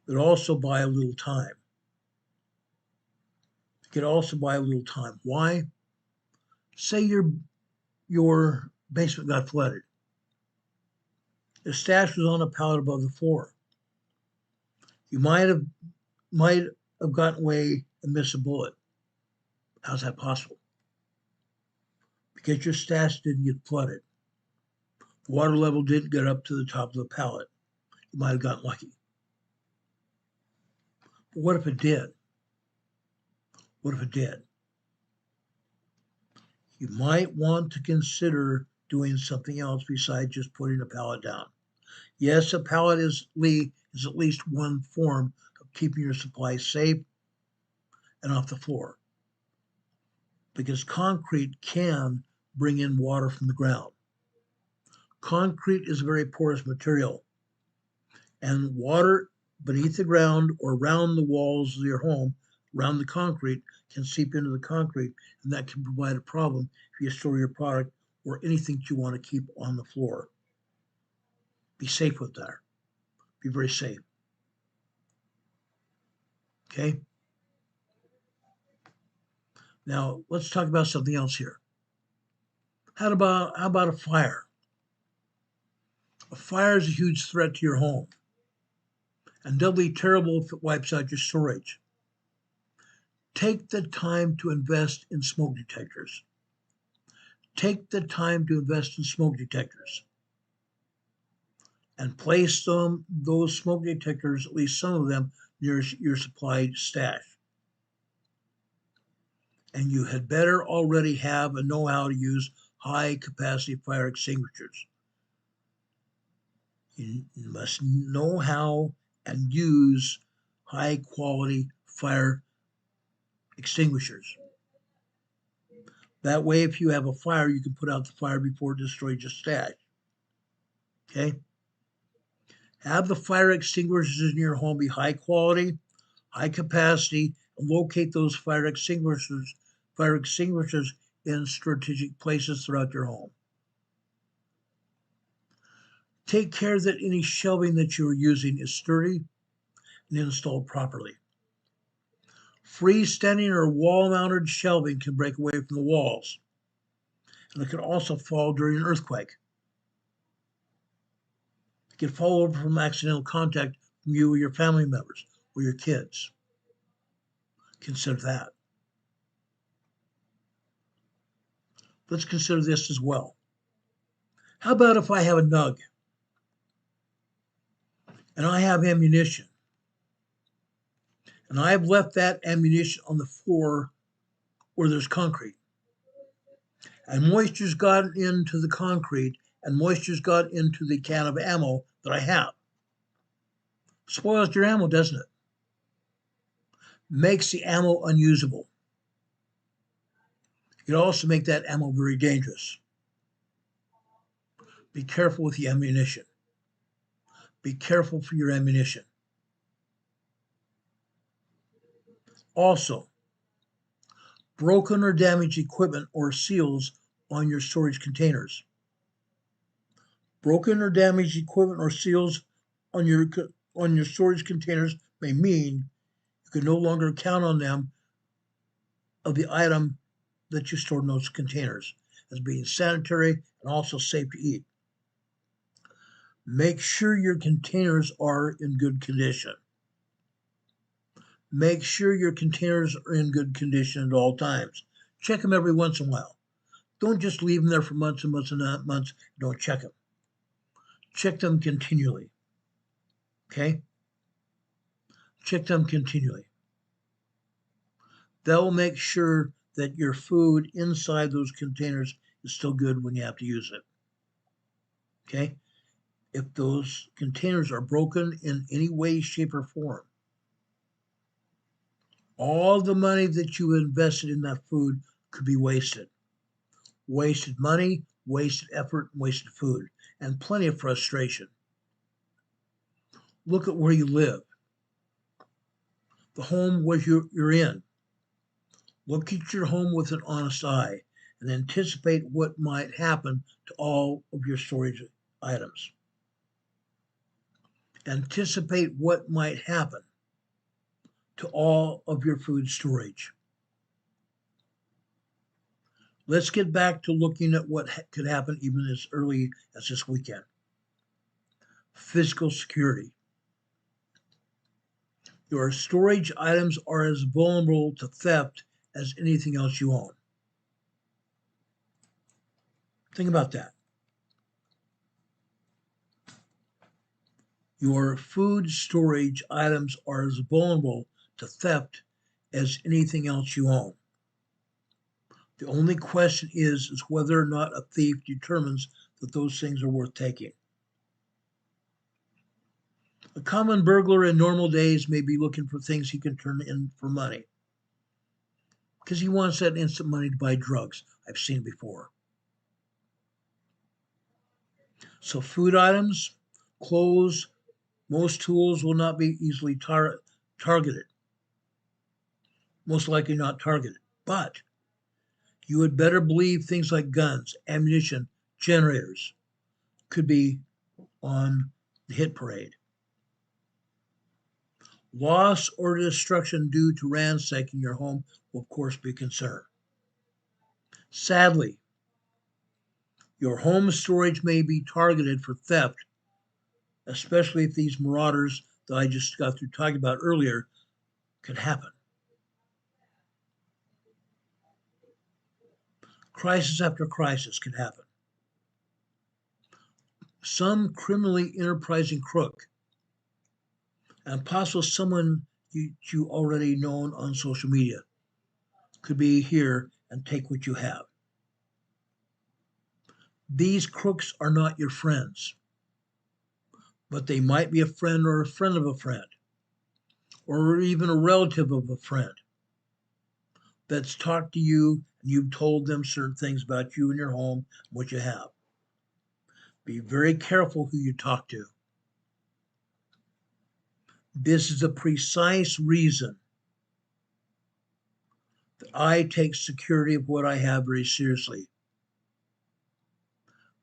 would also buy a little time. It could also buy a little time. Why? Say your basement got flooded. The stash was on a pallet above the floor. You might have gotten away and missed a bullet. How's that possible? Because your stash didn't get flooded. The water level didn't get up to the top of the pallet. You might have gotten lucky. But what if it did? What if it did? You might want to consider doing something else besides just putting a pallet down. Yes, a pallet is at least one form of keeping your supplies safe and off the floor, because concrete can bring in water from the ground. Concrete is a very porous material, and water beneath the ground or around the walls of your home, around the concrete, can seep into the concrete, and that can provide a problem if you store your product or anything that you want to keep on the floor. Be safe with that. Be very safe. Okay? Now, let's talk about something else here. How about a fire? A fire is a huge threat to your home, and doubly terrible if it wipes out your storage. Take the time to invest in smoke detectors. Take the time to invest in smoke detectors and place those smoke detectors, at least some of them, near your supplied stash. And you had better already have and know how to use high capacity fire extinguishers. You must know how and use high quality fire extinguishers. That way, if you have a fire, you can put out the fire before it destroys your stash. Okay? Have the fire extinguishers in your home be high quality, high capacity, and locate those fire extinguishers in strategic places throughout your home. Take care that any shelving that you are using is sturdy and installed properly. Freestanding or wall-mounted shelving can break away from the walls, and it can also fall during an earthquake. It can fall over from accidental contact from you or your family members or your kids. Consider that. Let's consider this as well. How about if I have a nug and I have ammunition and I've left that ammunition on the floor where there's concrete, and moisture's gotten into the concrete and moisture's got into the can of ammo that I have? Spoils your ammo, doesn't it? Makes the ammo unusable. It can also make that ammo very dangerous. Be careful with the ammunition. Be careful for your ammunition. Also, broken or damaged equipment or seals on your storage containers. Broken or damaged equipment or seals on your storage containers may mean you can no longer count on them of the item that you store in those containers as being sanitary and also safe to eat. Make sure your containers are in good condition. Make sure your containers are in good condition at all times. Check them every once in a while. Don't just leave them there for months and months and months. Don't check them. Check them continually. Okay? Check them continually. That will make sure that your food inside those containers is still good when you have to use it. Okay? If those containers are broken in any way, shape, or form, all the money that you invested in that food could be wasted. Wasted money, wasted effort, wasted food, and plenty of frustration. Look at where you live, the home where you're in. Look at your home with an honest eye and anticipate what might happen to all of your storage items. Anticipate what might happen to all of your food storage. Let's get back to looking at what could happen even as early as this weekend. Physical security. Your storage items are as vulnerable to theft as anything else you own. Think about that. Your food storage items are as vulnerable to theft as anything else you own. The only question is whether or not a thief determines that those things are worth taking. A common burglar in normal days may be looking for things he can turn in for money because he wants that instant money to buy drugs. I've seen it before. So food items, clothes, most tools will not be easily targeted. Most likely not targeted. But you would better believe things like guns, ammunition, generators could be on the hit parade. Loss or destruction due to ransacking your home will, of course, be a concern. Sadly, your home storage may be targeted for theft, especially if these marauders that I just got through talking about earlier could happen. Crisis after crisis could happen. Some criminally enterprising crook, and possibly someone you already known on social media, could be here and take what you have. These crooks are not your friends, but they might be a friend or a friend of a friend, or even a relative of a friend that's talked to you and you've told them certain things about you and your home and what you have. Be very careful who you talk to. This is the precise reason that I take security of what I have very seriously.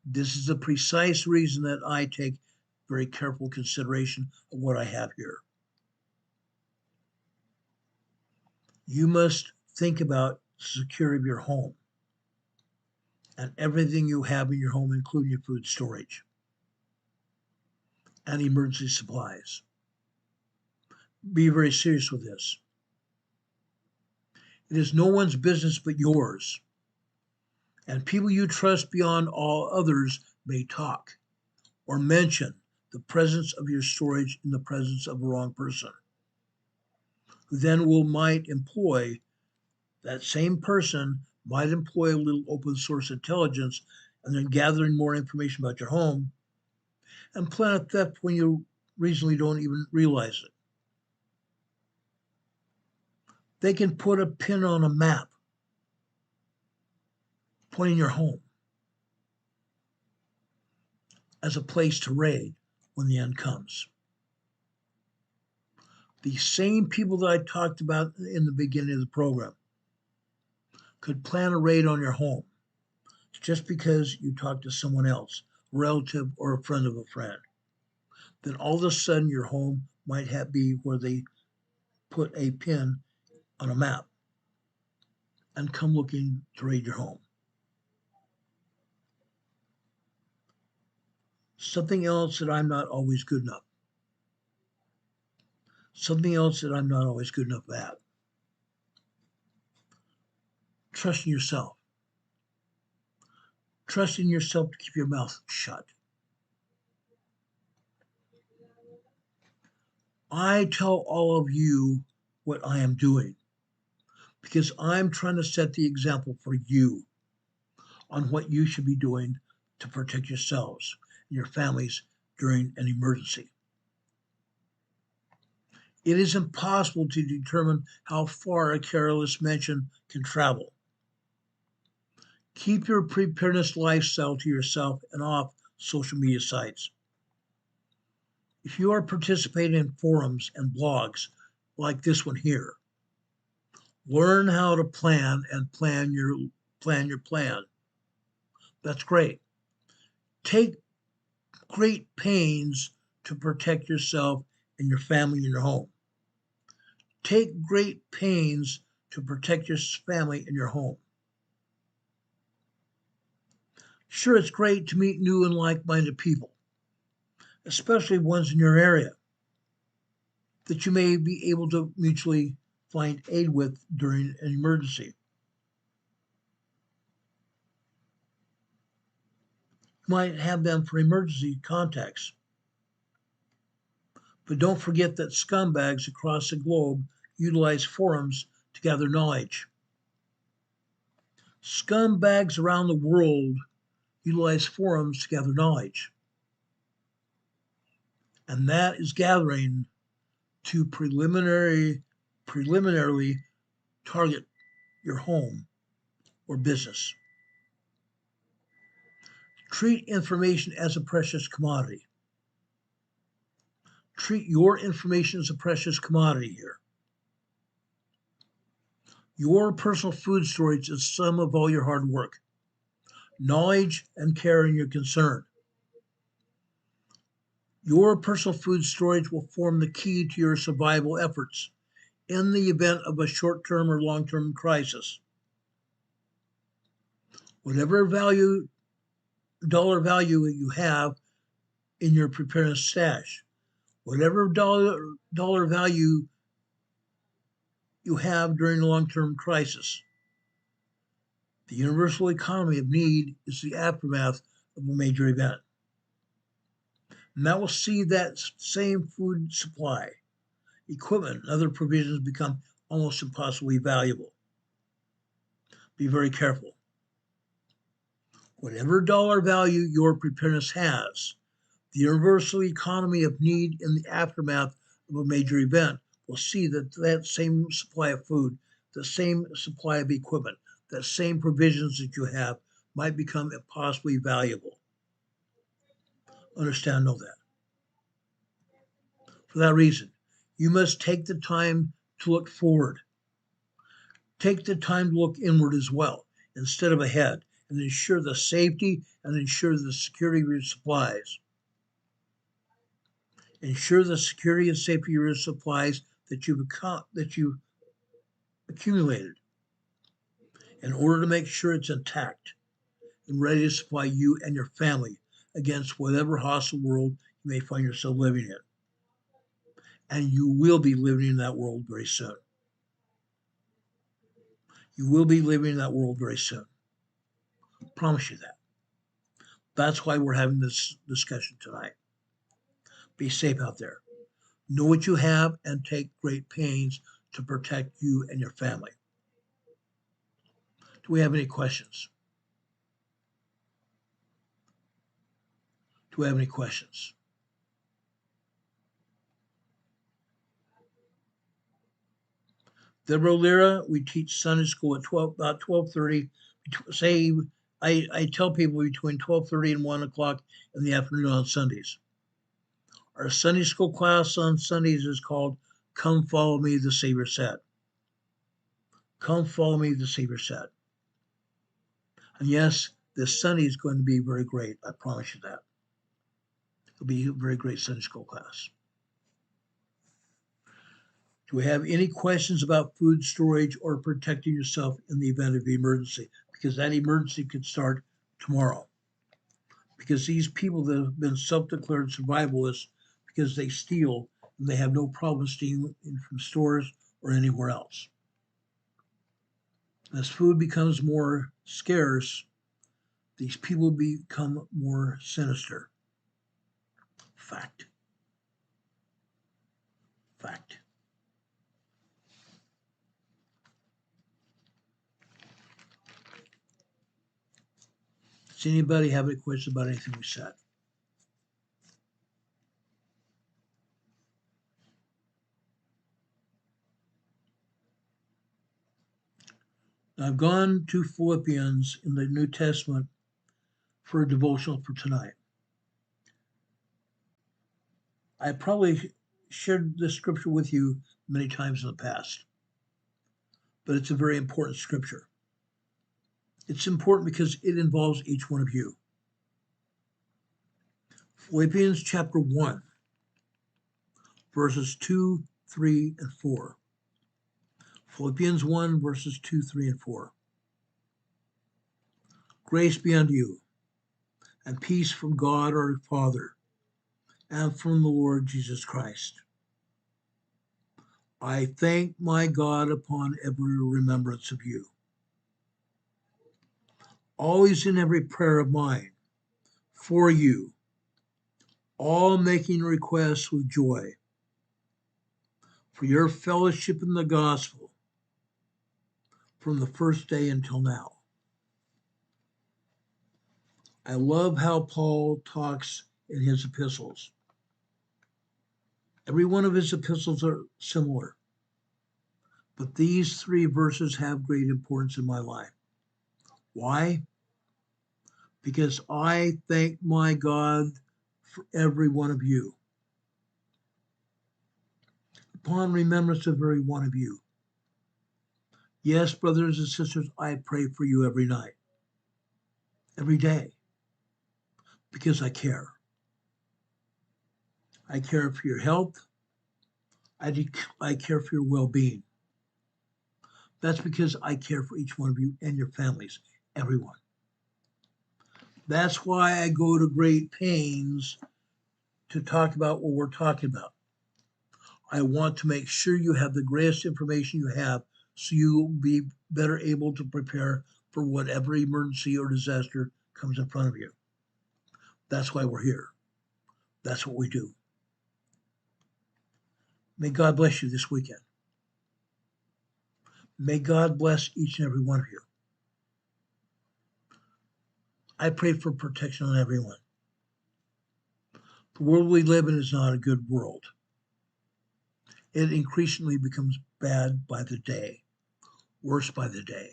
This is the precise reason that I take very careful consideration of what I have here. You must think about the security of your home and everything you have in your home, including your food storage and emergency supplies. Be very serious with this. It is no one's business but yours. And people you trust beyond all others may talk or mention the presence of your storage in the presence of a wrong person, who then that same person might employ a little open source intelligence and then gathering more information about your home and plan a theft when you reasonably don't even realize it. They can put a pin on a map pointing your home as a place to raid when the end comes. The same people that I talked about in the beginning of the program could plan a raid on your home just because you talked to someone else, a relative or a friend of a friend. Then all of a sudden your home might be where they put a pin on a map and come looking to raid your home. Something else that I'm not always good enough. Something else that I'm not always good enough at. Trusting yourself. Trusting yourself to keep your mouth shut. I tell all of you what I am doing because I'm trying to set the example for you on what you should be doing to protect yourselves and your families during an emergency. It is impossible to determine how far a careless mention can travel. Keep your preparedness lifestyle to yourself and off social media sites. If you are participating in forums and blogs like this one here, learn how to plan and plan your plan. That's great. Take great pains to protect yourself and your family and your home. Take great pains to protect your family and your home. Sure, it's great to meet new and like-minded people, especially ones in your area that you may be able to mutually find aid with during an emergency. You might have them for emergency contacts. But don't forget that scumbags across the globe utilize forums to gather knowledge. Scumbags around the world utilize forums to gather knowledge. And that is gathering to preliminarily target your home or business. Treat information as a precious commodity. Treat your information as a precious commodity here. Your personal food storage is the sum of all your hard work, knowledge, and care in your concern. Your personal food storage will form the key to your survival efforts in the event of a short-term or long-term crisis. Whatever dollar value you have in your preparedness stash, whatever dollar value you have during a long-term crisis, the universal economy of need is the aftermath of a major event. And that will see that same food supply, equipment, and other provisions become almost impossibly valuable. Be very careful. Whatever dollar value your preparedness has, the universal economy of need in the aftermath of a major event will see that same supply of food, the same supply of equipment, the same provisions that you have might become impossibly valuable. Understand, know that. For that reason, You must take the time to look forward. Take the time to look inward as well, instead of ahead, and ensure the safety and ensure the security of your supplies. Ensure the security and safety of your supplies that you've accumulated in order to make sure it's intact and ready to supply you and your family against whatever hostile world you may find yourself living in. And you will be living in that world very soon. You will be living in that world very soon. I promise you that. That's why we're having this discussion tonight. Be safe out there. Know what you have and take great pains to protect you and your family. Do we have any questions? Do we have any questions? Deborah Lira, we teach Sunday school at about 12:30. Say, I tell people between 12:30 and 1 o'clock in the afternoon on Sundays. Our Sunday school class on Sundays is called Come Follow Me, the Savior Said. Come Follow Me, the Savior Said. And yes, this Sunday is going to be very great. I promise you that. It'll be a very great Sunday school class. Do we have any questions about food storage or protecting yourself in the event of emergency? Because that emergency could start tomorrow. Because these people that have been self-declared survivalists because they steal and they have no problem stealing from stores or anywhere else. As food becomes more scarce, these people become more sinister. Fact. Fact. Does anybody have any questions about anything we said? I've gone to Philippians in the New Testament for a devotional for tonight. I probably shared this scripture with you many times in the past, but it's a very important scripture. It's important because it involves each one of you. Philippians chapter 1, verses 2, 3, and 4. Philippians 1, verses 2, 3, and 4. Grace be unto you, and peace from God our Father, and from the Lord Jesus Christ. I thank my God upon every remembrance of you, always in every prayer of mine, for you, all making requests with joy, for your fellowship in the gospel from the first day until now. I love how Paul talks in his epistles. Every one of his epistles are similar, but these 3 verses have great importance in my life. Why? Because I thank my God for every one of you. Upon remembrance of every one of you. Yes, brothers and sisters, I pray for you every night, every day, because I care. I care for your health. I care for your well-being. That's because I care for each one of you and your families, everyone. That's why I go to great pains to talk about what we're talking about. I want to make sure you have the greatest information you have so you'll be better able to prepare for whatever emergency or disaster comes in front of you. That's why we're here. That's what we do. May God bless you this weekend. May God bless each and every one of you. I pray for protection on everyone. The world we live in is not a good world. It increasingly becomes bad by the day, worse by the day.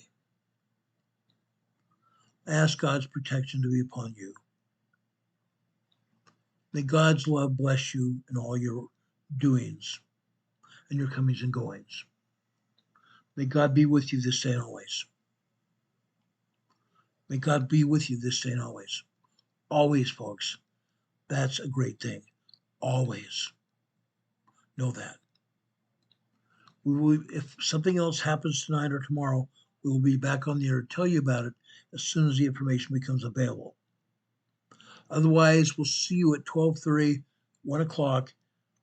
I ask God's protection to be upon you. May God's love bless you in all your doings and your comings and goings. May God be with you this day and always. May God be with you this day and always. Always, folks. That's a great thing. Always. Know that. We will, if something else happens tonight or tomorrow, we will be back on the air to tell you about it as soon as the information becomes available. Otherwise, we'll see you at 12:30, 1 o'clock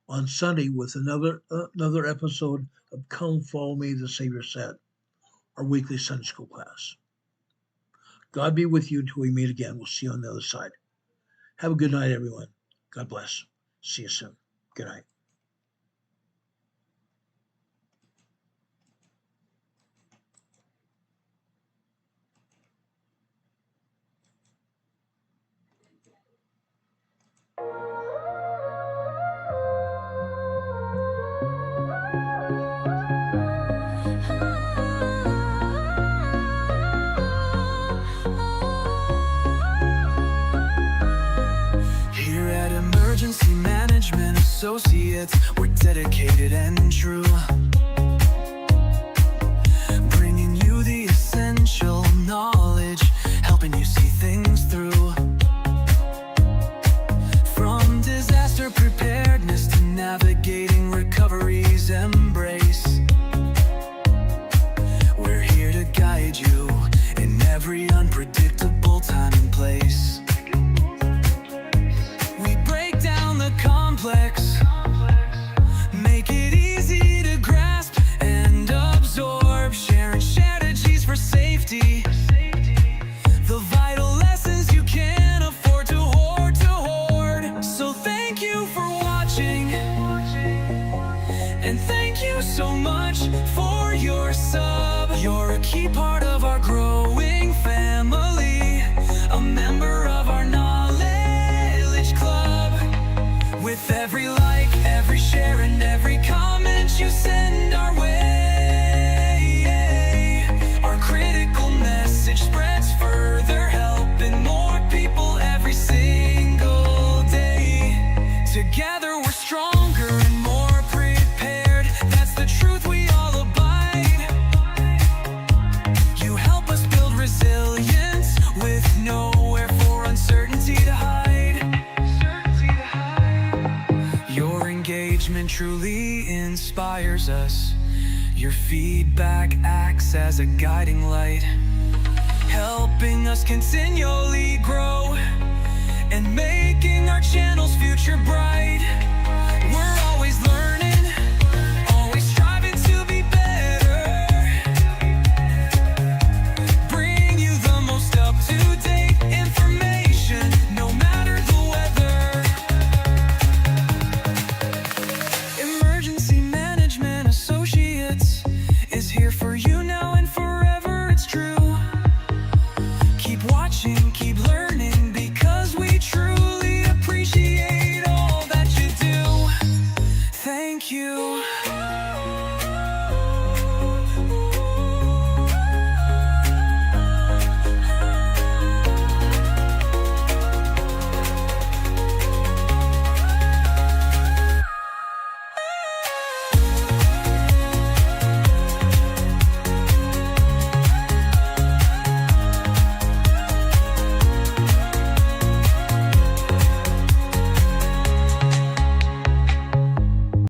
on Sunday with another episode of Come Follow Me, the Savior Said, our weekly Sunday school class. God be with you until we meet again. We'll see you on the other side. Have a good night, everyone. God bless. See you soon. Good night. Here at Emergency Management Associates, we're dedicated and true, bringing you the essential knowledge, helping you see things through. From disaster preparedness to navigating recovery's embrace, we're here to guide you in every unpredictable time and place. We break down the complex, make it easy to grasp and absorb, sharing strategies for safety, the vital lessons you can't afford to hoard. So thank you for watching, and thank you so much for your sub. You're a key part of our growing family, a member of our knowledge club. With every like, every share, and every comment you send our way, our critical message spreads further, helping more people every single day. Together we're stronger and more prepared. That's the truth we all abide. You help us build resilience with nowhere for uncertainty to hide. Your engagement truly inspires us. Your feedback acts as a guiding light, helping us continually grow and making our channel's future bright. We're always learning, always striving to be better, bring you the most up-to-date information, no matter the weather. Emergency Management Associates is here for you.